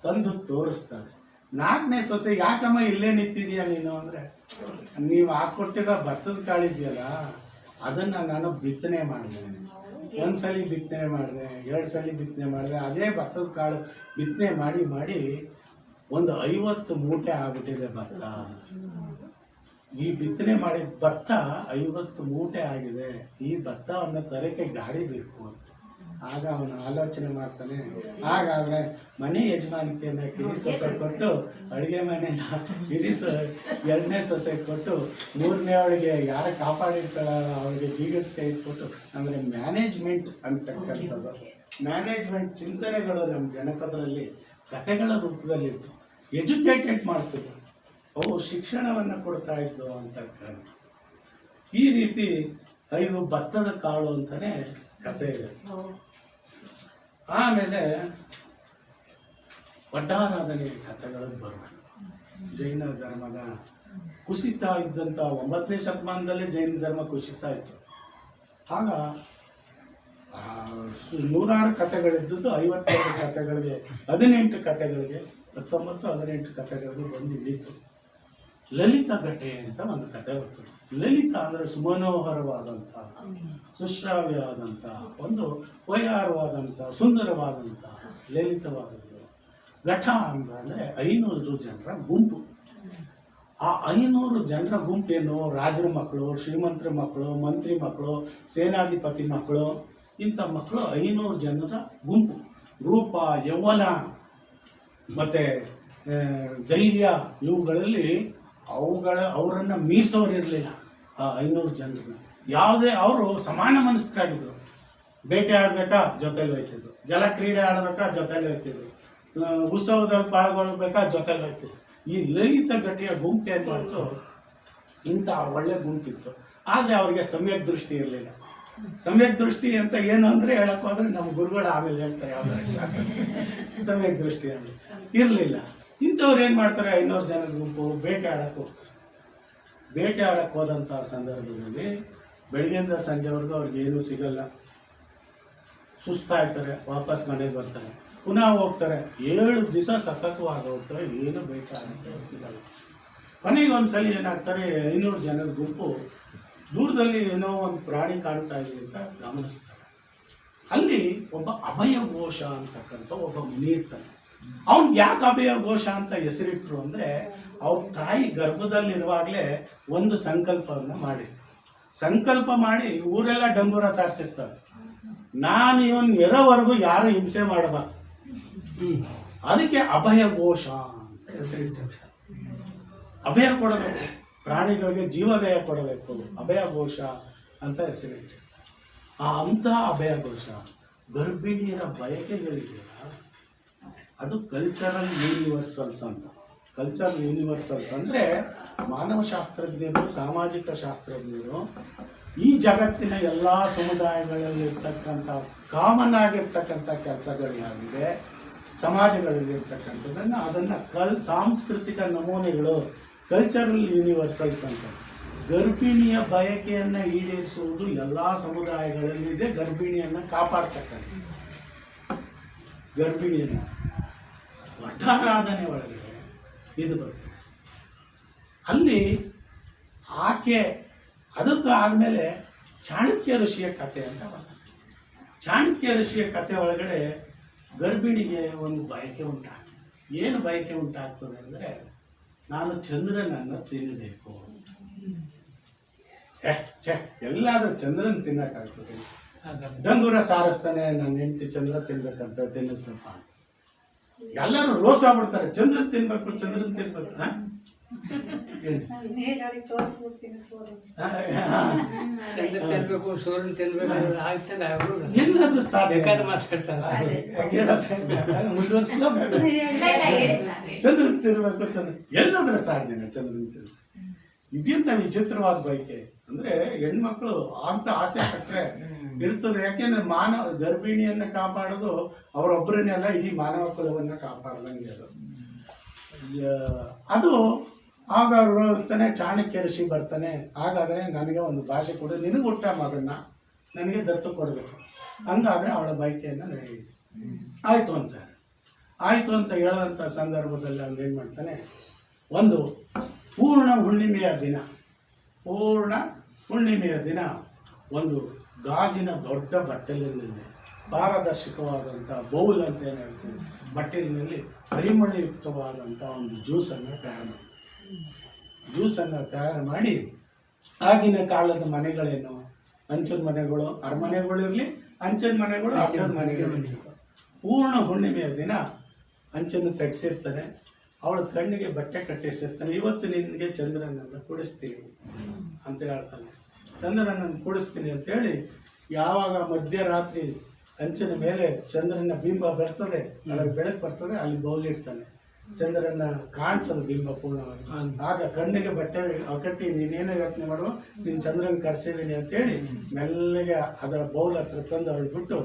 ತಂದು ತೋರಿಸ್ತಾಳೆ. 4ನೇ ಸೊಸೆ, ಯಾಕಮ್ಮ ಇಲ್ಲೇ ನಿಂತಿದೀಯ ನೀನು ಅಂದರೆ, ನೀವು ಹಾಕೊಟ್ಟಿರೋ ಭತ್ತದ ಕಾಳಿದೆಯಲ್ಲ ಅದನ್ನು ನಾನು ಬಿತ್ತನೆ ಮಾಡಿದೆ. 1 ಸಲ ಬಿತ್ತನೆ ಮಾಡಿದೆ, 2 ಸಲ ಬಿತ್ತನೆ ಮಾಡಿದೆ. ಅದೇ ಭತ್ತದ ಕಾಳು ಬಿತ್ತನೆ ಮಾಡಿ ಮಾಡಿ ಒಂದು 50 ಮೂಟೆ ಆಗ್ಬಿಟ್ಟಿದೆ ಭತ್ತ. ಈ ಬಿತ್ತನೆ ಮಾಡಿದ ಭತ್ತ 50 ಮೂಟೆ ಆಗಿದೆ. ಈ ಭತ್ತವನ್ನು ತರಕ್ಕೆ ಗಾಡಿ ಬೇಕು ಅಂತ. ಆಗ ಅವನು ಆಲೋಚನೆ ಮಾಡ್ತಾನೆ. ಹಾಗಾದರೆ ಮನೆ ಯಜಮಾನಿಕೆಯನ್ನು ಕಿರಿ ಸೊಸೆ ಕೊಟ್ಟು, ಅಡುಗೆ ಮನೆನ ಹಿರಿಸು 2ನೇ ಸೊಸೆ ಕೊಟ್ಟು, 3ನೇ ಅವಳಿಗೆ ಯಾರು ಕಾಪಾಡಿರ್ತಾಳ ಅವಳಿಗೆ ಬೀಗದ ಕೈ ಕೊಟ್ಟು, ಅಂದರೆ ಮ್ಯಾನೇಜ್ಮೆಂಟ್ ಅಂತಕ್ಕಂಥದ್ದು. ಮ್ಯಾನೇಜ್ಮೆಂಟ್ ಚಿಂತನೆಗಳು ನಮ್ಮ ಜನಪದರಲ್ಲಿ ಕಥೆಗಳ ರೂಪದಲ್ಲಿತ್ತು. ಎಜುಕೇಟೆಡ್ ಮಾಡ್ತಿದ್ರು, ಅವು ಶಿಕ್ಷಣವನ್ನು ಕೊಡ್ತಾ ಇದ್ದು ಅಂತಕ್ಕಂಥ. ಈ ರೀತಿ 5 ಭತ್ತದ ಕಾಳು ಅಂತಲೇ ಕಥೆ ಇದೆ. ಆಮೇಲೆ ವಡ್ಡಾರಾಧನೆಯ ಕಥೆಗಳು ಬರುವುದು. ಜೈನ ಧರ್ಮದ ಕುಸಿತ ಇದ್ದಂಥ 9ನೇ ಶತಮಾನದಲ್ಲಿ ಜೈನ ಧರ್ಮ ಕುಸಿತ ಇತ್ತು. ಆಗ 100 ಕಥೆಗಳಿದ್ದದ್ದು 52 ಕಥೆಗಳಿಗೆ, 18 ಕಥೆಗಳಿಗೆ, 19-18 ಕಥೆಗಳಿಗೆ ಬಂದು ಇಳಿತು. ಲಲಿತ ಘಟೆ ಅಂತ ಒಂದು ಕಥೆ ಬರ್ತದೆ. ಲಲಿತ ಅಂದರೆ ಸುಮನೋಹರವಾದಂಥ, ಸುಶ್ರಾವ್ಯವಾದಂಥ, ಒಂದು ವಯಾರವಾದಂಥ, ಸುಂದರವಾದಂಥ, ಲಲಿತವಾದದ್ದು. ಘಟ ಅಂದರೆ 500 ಜನರ ಗುಂಪು. ಆ 500 ಜನರ ಗುಂಪೇನು ರಾಜರ ಮಕ್ಕಳು, ಶ್ರೀಮಂತರ ಮಕ್ಕಳು, ಮಂತ್ರಿ ಮಕ್ಕಳು, ಸೇನಾಧಿಪತಿ ಮಕ್ಕಳು, ಇಂಥ ಮಕ್ಕಳು 500 ಜನರ ಗುಂಪು. ರೂಪ, ಯೌವನ ಮತ್ತು ಧೈರ್ಯ ಇವುಗಳಲ್ಲಿ ಅವರನ್ನು ಮೀರಿಸೋರು ಇರಲಿಲ್ಲ. ಆ 500 ಜನರನ್ನ ಯಾವುದೇ ಅವರು ಸಮಾನ ಮನಸ್ಕರಾಗಿದ್ರು. ಬೇಟೆ ಆಡಬೇಕಾ ಜೊತೆಲಿ ಹೋಯ್ತಿದ್ರು, ಜಲಕ್ರೀಡೆ ಆಡಬೇಕಾ ಜೊತೆಲಿ ಹೋಯ್ತಿದ್ರು, ಉತ್ಸವದಲ್ಲಿ ಪಾಲ್ಗೊಳ್ಬೇಕಾ ಜೊತೆಲಿ ಹೋಯ್ತಿದ್ರು. ಈ ಲಲಿತ ಘಟೆಯ ಗುಂಪು ಏನು ಮಾಡ್ತು, ಇಂಥ ಒಳ್ಳೆ ಗುಂಪಿತ್ತು. ಆದರೆ ಅವ್ರಿಗೆ ಸಮ್ಯಕ್ ದೃಷ್ಟಿ ಇರಲಿಲ್ಲ. ಸಮ್ಯಕ್ ದೃಷ್ಟಿ ಅಂತ ಏನು ಅಂದರೆ ಹೇಳಕ್ಕೆ ಹೋದ್ರೆ ನಮ್ಮ ಗುರುಗಳು ಆಮೇಲೆ ಹೇಳ್ತಾರೆ ಯಾವ್ದಾದ್ರು ಸಮ್ಯಕ್ ದೃಷ್ಟಿ ಅಂದರೆ ಇರಲಿಲ್ಲ. ಇಂಥವ್ರು ಏನು ಮಾಡ್ತಾರೆ, 500 ಜನರ ಗುಂಪು ಬೇಟೆ ಆಡಕ್ಕೆ ಹೋಗ್ತಾರೆ. ಬೇಟೆ ಆಡಕ್ಕೆ ಹೋದಂಥ ಸಂದರ್ಭದಲ್ಲಿ ಬೆಳಗ್ಗೆಯಿಂದ ಸಂಜೆವರೆಗೂ ಅವ್ರಿಗೇನು ಸಿಗಲ್ಲ. ಸುಸ್ತಾಯ್ತಾರೆ, ವಾಪಸ್ ಮನೆಗೆ ಬರ್ತಾರೆ, ಪುನಃ ಹೋಗ್ತಾರೆ. 7 ದಿವಸ ಸತತವಾಗಿ ಹೋಗ್ತಾರೆ, ಏನು ಬೇಟೆ ಆಡಕ್ಕೆ ಸಿಗಲ್ಲ. ಕೊನೆಗೆ ಒಂದ್ಸಲಿ ಏನಾಗ್ತಾರೆ, 500 ಜನರ ಗುಂಪು ದೂರದಲ್ಲಿ ಏನೋ ಒಂದು ಪ್ರಾಣಿ ಕಾಣ್ತಾ ಇದೆ ಅಂತ ಗಮನಿಸ್ತಾರೆ. ಅಲ್ಲಿ ಒಬ್ಬ ಅಭಯ ಘೋಷ ಅಂತಕ್ಕಂಥ ಒಬ್ಬ ಮುನಿ ಇರ್ತಾನೆ. ಅವ್ನಿಗೆ ಯಾಕೆ ಅಭಯ ಘೋಷ ಅಂತ ಹೆಸರಿಟ್ರು ಅಂದರೆ, ಅವ್ರ ತಾಯಿ ಗರ್ಭದಲ್ಲಿರುವಾಗಲೇ ಒಂದು ಸಂಕಲ್ಪವನ್ನು ಮಾಡಿರ್ತಾರೆ. ಸಂಕಲ್ಪ ಮಾಡಿ ಊರೆಲ್ಲ ಡಂಗೂರ ಸಾರಿಸಿರ್ತಾರೆ, ನಾನು ಇವನ್ ಎರವರೆಗೂ ಯಾರು ಹಿಂಸೆ ಮಾಡಬಾರ್ದು, ಅದಕ್ಕೆ ಅಭಯ ಘೋಷ ಅಂತ ಹೆಸರಿಟ್ಟಿರ್ತಾರೆ. ಅಭಯ ಕೊಡಬೇಕು, ಪ್ರಾಣಿಗಳಿಗೆ ಜೀವದಯ ಕೊಡಬೇಕು, ಅಭಯ ಘೋಷ ಅಂತ ಹೆಸರಿಟ್ಟು. ಅಂಥ ಅಭಯ ಘೋಷ ಗರ್ಭಿಣಿಯರ ಬಯಕೆಗಳಿದೆಯಲ್ಲ, ಅದು ಕಲ್ಚರಲ್ ಯೂನಿವರ್ಸಲ್ಸ್ ಅಂತ. ಕಲ್ಚರಲ್ ಯೂನಿವರ್ಸಲ್ಸ್ ಅಂದರೆ ಮಾನವಶಾಸ್ತ್ರಜ್ಞರು, ಸಾಮಾಜಿಕ ಶಾಸ್ತ್ರಜ್ಞರು ಈ ಜಗತ್ತಿನ ಎಲ್ಲ ಸಮುದಾಯಗಳಲ್ಲಿ ಇರ್ತಕ್ಕಂಥ ಕಾಮನ್ ಆಗಿರ್ತಕ್ಕಂಥ ಕೆಲಸಗಳಾಗಿದೆ, ಸಮಾಜಗಳಲ್ಲಿ ಇರ್ತಕ್ಕಂಥದ್ದನ್ನು ಅದನ್ನು ಸಾಂಸ್ಕೃತಿಕ ನಮೂನೆಗಳು, ಕಲ್ಚರಲ್ ಯೂನಿವರ್ಸಲ್ಸ್ ಅಂತ. ಗರ್ಭಿಣಿಯ ಬಯಕೆಯನ್ನು ಈಡೇರಿಸುವುದು ಎಲ್ಲ ಸಮುದಾಯಗಳಲ್ಲಿದೆ. ಗರ್ಭಿಣಿಯನ್ನು ಕಾಪಾಡ್ತಕ್ಕಂಥ ಗರ್ಭಿಣಿಯನ್ನು ವಡ್ಡಾರಾಧನೆ ಒಳಗೆ ಇದು ಬರ್ತದೆ. ಅಲ್ಲಿ ಆಕೆ ಅದಕ್ಕೆ ಆದಮೇಲೆ ಚಾಣಕ್ಯ ಋಷಿಯ ಕಥೆ ಅಂತ ಬರ್ತದೆ. ಚಾಣಕ್ಯ ಋಷಿಯ ಕಥೆ ಒಳಗಡೆ ಗರ್ಭಿಣಿಗೆ ಒಂದು ಬಯಕೆ ಉಂಟಾಗ್ತದೆ. ಏನು ಬಯಕೆ ಉಂಟಾಗ್ತದೆ ಅಂದರೆ, ನಾನು ಚಂದ್ರನನ್ನು ತಿನ್ನಬೇಕು. ಎಲ್ಲಾದ್ರೂ ಚಂದ್ರನ ತಿನ್ನಕ್ಕಾಗ್ತದೆ? ಡಂಗೂರ ಸಾರಿಸ್ತಾನೆ, ನಾನು ಹೆಂಡತಿ ಚಂದ್ರ ತಿನ್ಬೇಕಂತ, ತಿನ್ನಿಸ್ರಪ್ಪ ಅಂತ. ಎಲ್ಲರೂ ರೋಸ್ ಆಗ್ಬಿಡ್ತಾರೆ, ಚಂದ್ರನ್ ತಿನ್ಬೇಕು, ಚಂದ್ರನ್ ತಿನ್ಬೇಕು. ಎಲ್ಲಾದ್ರೂ ಸಾಧ್ಯ ಮುಂದುವರ್ಸಲ ಚಂದ್ರನ್ ತಿನ್ಬೇಕು, ಚಂದ್ರ ಎಲ್ಲಾದ್ರೂ ಸಾಧ್ಯನ ಚಂದ್ರನ್ ತಿನ್ಬೇಕು. ಇದೆಂತ ವಿಚಿತ್ರವಾದ ಬಯಕೆ ಅಂದ್ರೆ, ಹೆಣ್ಮಕ್ಳು ಅಂತ ಆಸೆ ಪಟ್ರೆ ಇರ್ತದೆ. ಯಾಕೆಂದ್ರೆ ಗರ್ಭಿಣಿಯನ್ನ ಕಾಪಾಡೋದು ಅವರೊಬ್ಬರನ್ನೆಲ್ಲ, ಇಡೀ ಮಾನವ ಕುಲವನ್ನ ಕಾಪಾಡ್ದಂಗೆ ಅದು. ಆಗ ಅವರು ಇರ್ತಾನೆ, ಚಾಣಕ್ಯ ಋಷಿ ಬರ್ತಾನೆ, ಹಾಗಾದ್ರೆ ನನಗೆ ಒಂದು ಭಾಷೆ ಕೊಡು, ನಿನಗೆ ಹುಟ್ಟ ಮಗನ್ನ ನನಗೆ ದತ್ತು ಕೊಡಬೇಕು, ಹಂಗಾದ್ರೆ ಅವಳ ಬಯಕೆಯನ್ನು ನೆರವೇರಿಸಿ ಆಯ್ತು ಅಂತ ಹೇಳೋಂಥ ಸಂದರ್ಭದಲ್ಲಿ ಅವ್ನು ಏನು ಮಾಡ್ತಾನೆ, ಒಂದು ಪೂರ್ಣ ಹುಣ್ಣಿಮೆಯ ದಿನ ಒಂದು ಗಾಜಿನ ದೊಡ್ಡ ಬಟ್ಟಲಿನಲ್ಲಿ, ಪಾರದರ್ಶಕವಾದಂಥ ಬೌಲ್ ಅಂತ ಏನು ಹೇಳ್ತೀವಿ, ಬಟ್ಟಲಿನಲ್ಲಿ ಪರಿಮಳಯುಕ್ತವಾದಂಥ ಒಂದು ಜ್ಯೂಸನ್ನು ತಯಾರು ಮಾಡಿ ಆಗಿನ ಕಾಲದ ಮನೆಗಳೇನು, ಅಂಚನ ಮನೆಗಳು, ಅರಮನೆಗಳಿರಲಿ, ಅಂಚನ ಮನೆಗಳು, ಅರ್ಥದ ಮನೆಗಳು. ಪೂರ್ಣ ಹುಣ್ಣಿಮೆಯ ದಿನ ಅಂಚನ್ನು ತೆಗೆಸಿರ್ತಾನೆ, ಅವಳ ಕಣ್ಣಿಗೆ ಬಟ್ಟೆ ಕಟ್ಟಿಸಿರ್ತಾನೆ. ಇವತ್ತು ನಿನಗೆ ಚಂದ್ರನನ್ನು ಕೂಡಿಸ್ತೀನಿ ಅಂತ ಹೇಳ್ತಾನೆ. ಚಂದ್ರನನ್ನು ಕೂಡಿಸ್ತೀನಿ ಅಂತೇಳಿ, ಯಾವಾಗ ಮಧ್ಯರಾತ್ರಿ ಅಂಚಿನ ಮೇಲೆ ಚಂದ್ರನ ಬಿಂಬ ಬರ್ತದೆ, ಅದರ ಬೆಳಕು ಬರ್ತದೆ, ಅಲ್ಲಿ ಬೌಲಿರ್ತಾನೆ. ಚಂದ್ರನ ಕಾಣ್ತದೆ ಬಿಂಬ ಪೂರ್ಣವಾಗಿ. ಆಗ ಕಣ್ಣಿಗೆ ಬಟ್ಟೆ ಕಟ್ಟಿ, ನೀನೇನೋ ಯೋಚನೆ ಮಾಡುವ, ನೀನು ಚಂದ್ರನ ಕರೆಸಿದ್ದೀನಿ ಅಂತೇಳಿ ಮೆಲ್ಲಗೆ ಅದರ ಬೌಲ್ ಹತ್ರ ತಂದು ಅವಳು ಬಿಟ್ಟು,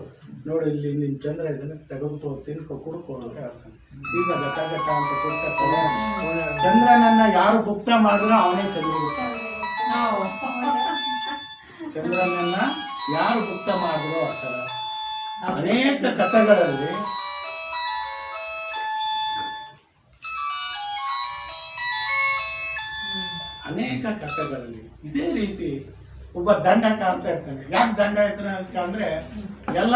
ನೋಡಿ ಇಲ್ಲಿ ನಿನ್ನ ಚಂದ್ರ ಇದನ್ನು ತೆಗೆದುಕೋ, ತಿನ್ಕೋ, ಕುಡ್ಕೋ ಅಂತ ಹೇಳ್ತಾನೆ. ಈಗ ಗಟ ಅಂತ ಕುಡ್ಕೊತಾನೆ. ಚಂದ್ರನನ್ನ ಯಾರು ಗುಪ್ತ ಮಾಡಿದ್ರು ಅವನೇ ಚಂದ್ರಗುಪ್ತ. ಚಂದ್ರನನ್ನ ಯಾರು ಗುಪ್ತ ಮಾಡಿದ್ರು ಆ ಥರ ಅನೇಕ ಕಥೆಗಳಲ್ಲಿ ಇದೇ ರೀತಿ ಒಬ್ಬ ದಂಡಕ ಅಂತ ಇರ್ತಾನೆ. ಯಾಕೆ ದಂಡ ಇರ್ತಾನೆ ಅಂದ್ರೆ, ಎಲ್ಲ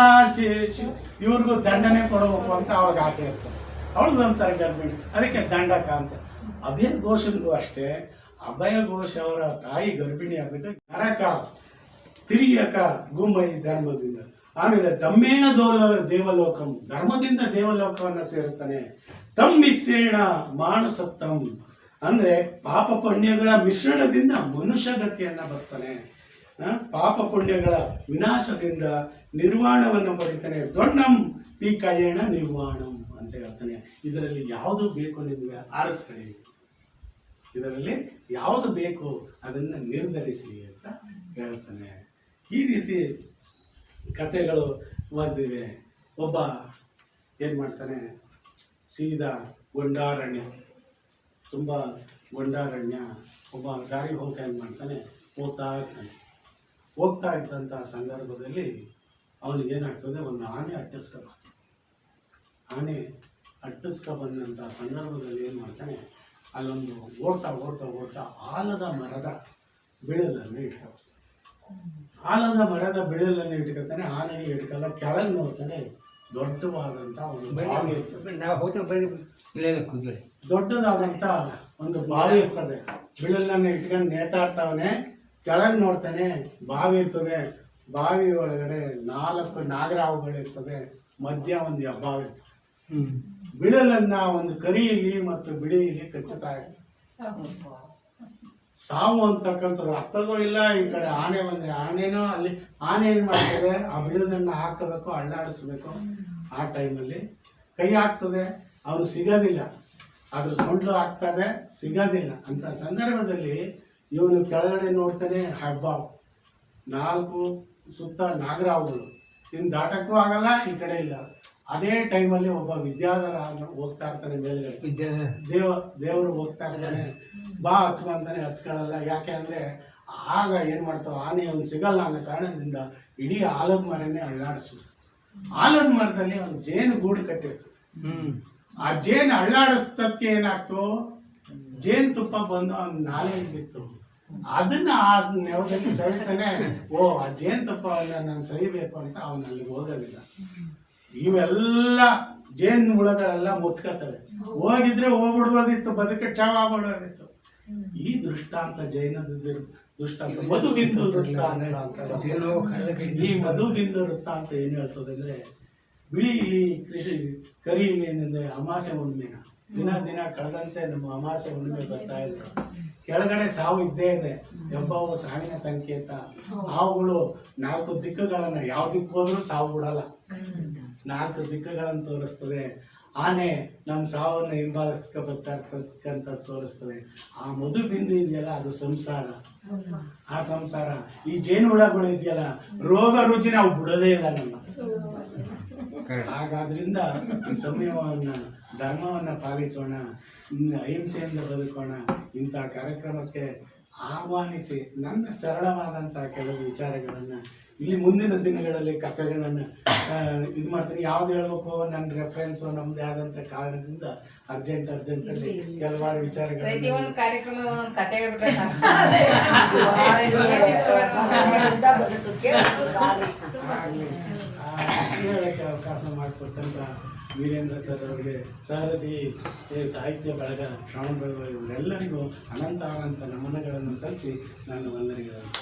ಇವ್ರಿಗೂ ದಂಡನೆ ಕೊಡಬೇಕು ಅಂತ ಅವಳಿಗೆ ಆಸೆ ಇರ್ತದೆ. ಅವಳದು ಅಂತಾರೆ ಗರ್ಭಿಣಿ, ಅದಕ್ಕೆ ದಂಡಕ ಅಂತ. ಅಭಯ ಘೋಷನ್ಗೂ ಅಷ್ಟೇ, ಅಭಯ ಘೋಷ್ ಅವರ ತಾಯಿ ಗರ್ಭಿಣಿ ಅದಕ್ಕೆ ನರಕ ತಿರಿಯಕ ಗುಮ್ಮೈ ಧರ್ಮದಿಂದ, ಆಮೇಲೆ ದಮ್ಮೇನ ದೇವಲೋಕಂ, ಧರ್ಮದಿಂದ ದೇವಲೋಕವನ್ನ ಸೇರಿಸ್ತಾನೆ. ತಮ್ಮಿಸ್ಸೇಣ ಮಾನಸತ್ತಂ ಅಂದ್ರೆ ಪಾಪ ಪುಣ್ಯಗಳ ಮಿಶ್ರಣದಿಂದ ಮನುಷ್ಯ ಗತಿಯನ್ನ ಬರ್ತಾನೆ. ಪಾಪ ಪುಣ್ಯಗಳ ವಿನಾಶದಿಂದ ನಿರ್ವಾಣವನ್ನು ಪಡಿತಾನೆ. ದೊಣ್ಣಂ ಪೀಕಾಯಣ ನಿರ್ವಾಣಂ ಅಂತ ಹೇಳ್ತಾನೆ. ಇದರಲ್ಲಿ ಯಾವುದು ಬೇಕು ನಿಮಗೆ ಆರಿಸ್ಕೊಳ್ಳಿ, ಇದರಲ್ಲಿ ಯಾವುದು ಬೇಕು ಅದನ್ನು ನಿರ್ಧರಿಸಿ ಅಂತ ಹೇಳ್ತಾನೆ. ಈ ರೀತಿ ಕಥೆಗಳು ಓದಿವೆ. ಒಬ್ಬ ಏನು ಮಾಡ್ತಾನೆ, ಸೀದಾ ಗೊಂಡಾರಣ್ಯ, ತುಂಬ ಗೊಂಡಾರಣ್ಯ, ಒಬ್ಬ ದಾರಿ ಹೋಗ್ತಾ ಏನು ಮಾಡ್ತಾನೆ, ಹೋಗ್ತಾ ಇದ್ದಂಥ ಸಂದರ್ಭದಲ್ಲಿ ಅವನಿಗೇನಾಗ್ತದೆ, ಒಂದು ಆನೆ ಅಟ್ಟಿಸ್ಕೊ ಬಂದಂಥ ಸಂದರ್ಭದಲ್ಲಿ ಏನು ಮಾಡ್ತಾನೆ, ಅಲ್ಲೊಂದು ಓಡ್ತಾ ಆಲದ ಮರದ ಬಿಳಲನ್ನು ಇಟ್ಕೊತಾನೆ. ಆನೆಗೆ ಇಟ್ಕಲ್ಲ, ಕೆಳಗೆ ನೋಡ್ತಾನೆ, ದೊಡ್ಡವಾದಂಥ ಒಂದು ಬಾವಿ ಇರ್ತದೆ. ದೊಡ್ಡದಾದಂಥ ಒಂದು ಬಾವಿ ಇರ್ತದೆ. ಬಿಳಲನ್ನು ಇಟ್ಕೊಂಡು ನೇತಾಡ್ತಾವನೆ, ಕೆಳಗೆ ನೋಡ್ತಾನೆ, ಬಾವಿ ಇರ್ತದೆ. ಬಾವಿ ಒಳಗಡೆ 4 ನಾಗರಾವುಗಳಿರ್ತದೆ, ಮಧ್ಯ ಒಂದು ಹೆಬ್ಬಾವು ಇರ್ತದೆ. ಬಿಳಲನ್ನ ಒಂದು ಕರಿಯಲ್ಲಿ ಮತ್ತು ಬಿಳಿಯಲ್ಲಿ ಕಚ್ಚುತ್ತಾ ಇರ್ತದೆ. ಸಾವು ಅಂತಕ್ಕಂಥದ್ದು ಹತ್ತಗೂ ಇಲ್ಲ. ಈ ಕಡೆ ಆನೆ ಬಂದರೆ ಆನೆನೋ, ಅಲ್ಲಿ ಆನೆ ಏನು ಮಾಡ್ತದೆ, ಆ ಬಿಳಲನ್ನು ಹಾಕಬೇಕು, ಅಳ್ಳಾಡಿಸ್ಬೇಕು. ಆ ಟೈಮಲ್ಲಿ ಕೈ ಹಾಕ್ತದೆ, ಅವನು ಸಿಗೋದಿಲ್ಲ, ಅದ್ರ ಸೊಂಡ್ಲು ಆಗ್ತದೆ, ಸಿಗೋದಿಲ್ಲ. ಅಂತ ಸಂದರ್ಭದಲ್ಲಿ ಇವನು ಕೆಳಗಡೆ ನೋಡ್ತಾನೆ, ಹೆಬ್ಬಾವು, 4 ಸುತ್ತ ನಾಗರಾವುಗಳು, ಇನ್ನು ದಾಟಕ್ಕೂ ಆಗಲ್ಲ, ಈ ಕಡೆ ಇಲ್ಲ. ಅದೇ ಟೈಮಲ್ಲಿ ಒಬ್ಬ ವಿದ್ಯಾಧರ ಹೋಗ್ತಾ ಇರ್ತಾನೆ ಮೇಲ್ಗಡೆ, ದೇವರು ಹೋಗ್ತಾ ಇರ್ತಾನೆ, ಬಾ ಹತ್ಕೊ ಅಂತಾನೆ, ಹತ್ಕೊಳ್ಳಲ್ಲ. ಯಾಕೆ ಅಂದರೆ ಆಗ ಏನು ಮಾಡ್ತಾವೆ, ಆನೆ ಅವ್ನು ಸಿಗಲ್ಲ ಅನ್ನೋ ಕಾರಣದಿಂದ ಇಡೀ ಆಲದ ಮರನೇ ಅಳ್ಳಾಡಿಸ್ಬಿಡ್ತು. ಆಲದ ಮರದಲ್ಲಿ ಒಂದು ಜೇನು ಗೂಡು ಕಟ್ಟಿರ್ತದೆ. ಆ ಜೇನು ಅಳ್ಳಾಡಿಸ್ತದಕ್ಕೆ ಏನಾಗ್ತು, ಜೇನು ತುಪ್ಪ ಬಂದು ಅವ್ನ ನಾಲೆಗೆ ಬಿತ್ತು. ಅದನ್ನ ಆ ನೆವದಲ್ಲಿ ಸವಿತಾನೆ, ಓ ಆ ಜೇನುತುಪ್ಪವನ್ನ ನಾನು ಸವಿಬೇಕು ಅಂತ ಅವನು ಅಲ್ಲಿಗೆ ಹೋಗೋದಿಲ್ಲ. ಇವೆಲ್ಲ ಜೇನು ಹುಳಗಳೆಲ್ಲ ಮುತ್ಕೋತವೆ. ಹೋಗಿದ್ರೆ ಹೋಗ್ಬಿಡ್ಬೋದಿತ್ತು, ಬದುಕ ಚಾವಾಗ್ಬಿಡೋದಿತ್ತು. ಈ ದೃಷ್ಟಾಂತ ಜೈನದ ದೃಷ್ಟಾಂತ ಮಧುಬಿಂದು ವೃತ್ತಾಂತ ಅಂತ. ಈ ಮಧುಬಿಂದು ವೃತ್ತಾಂತ ಏನ್ ಹೇಳ್ತದೆ ಅಂದ್ರೆ, ಬಿಳಿ ಇಲಿ ಕೃಷಿ ಕರಿ ಇಲಿ ಏನಂದ್ರೆ ಅಮಾಸೆ ಹುಣ್ಣಿಮೆನ ದಿನ ದಿನ ಕಳೆದಂತೆ ನಮ್ಮ ಅಮಾಸೆ ಹುಣ್ಣಿಮೆ ಬರ್ತಾ ಇದೆ. ಕೆಳಗಡೆ ಸಾವು ಇದ್ದೇ ಇದೆ. ಹಬ್ಬವು ಸಾವಿನ ಸಂಕೇತ. ಹಾವುಗಳು 4 ದಿಕ್ಕುಗಳನ್ನ, ಯಾವ ದಿಕ್ಕು ಹೋದ್ರೂ ಸಾವು ಬಿಡಲ್ಲ, 4 ದಿಕ್ಕುಗಳನ್ನು ತೋರಿಸ್ತದೆ. ಆನೆ ನಮ್ಮ ಸಾವನ್ನ ಹಿಂಬಾಲಿಸ್ಕೊ ಬರ್ತಾ ಇರ್ತಕ್ಕಂಥ ತೋರಿಸ್ತದೆ. ಆ ಮಧು ಬಿಂದು ಇದೆಯಲ್ಲ, ಅದು ಸಂಸಾರ. ಆ ಸಂಸಾರ ಈ ಜೇನುಹುಳಗಳು ಇದೆಯಲ್ಲ, ರೋಗ ರುಚಿ ನಾವು ಬಿಡೋದೇ ಇಲ್ಲ ನಮ್ಮ. ಹಾಗಾದ್ರಿಂದ ಈ ಸಂಯಮವನ್ನ, ಧರ್ಮವನ್ನ ಪಾಲಿಸೋಣ, ಅಹಿಂಸೆಯಿಂದ ಬದುಕೋಣ. ಇಂಥ ಕಾರ್ಯಕ್ರಮಕ್ಕೆ ಆಹ್ವಾನಿಸಿ ನನ್ನ ಸರಳವಾದಂತಹ ಕೆಲವು ವಿಚಾರಗಳನ್ನ ಇಲ್ಲಿ ಮುಂದಿನ ದಿನಗಳಲ್ಲಿ ಕಥೆಗಳನ್ನ ಇದು ಮಾಡ್ತೀನಿ. ಯಾವ್ದು ಹೇಳ್ಬೇಕು, ನನ್ನ ರೆಫರೆನ್ಸ್ ನಮ್ದು ಆದಂತ ಕಾರಣದಿಂದ ಅರ್ಜೆಂಟಲ್ಲಿ ಕೆಲವಾರು ವಿಚಾರಗಳು ಪ್ರತಿಯೊಂದು ಕಾರ್ಯಕ್ರಮ ಒಂದೊಂದು ಕತೆ ಹೇಳ್ಬಿಟ್ರೆ ಹೇಳಕ್ಕೆ ಅವಕಾಶ ಮಾಡಿಕೊಟ್ಟಂತ ವೀರೇಂದ್ರ ಸರ್ ಅವರಿಗೆ, ಸಾರಥಿ ಸಾಹಿತ್ಯ ಬಳಗ, ಶ್ರವಣ ಬೆಳಗೊಳ ಇವರೆಲ್ಲರಿಗೂ ಅನಂತ ನಮನಗಳನ್ನು ಸಲ್ಲಿಸಿ ನಾನು ವಂದನೆಗಳನ್ನು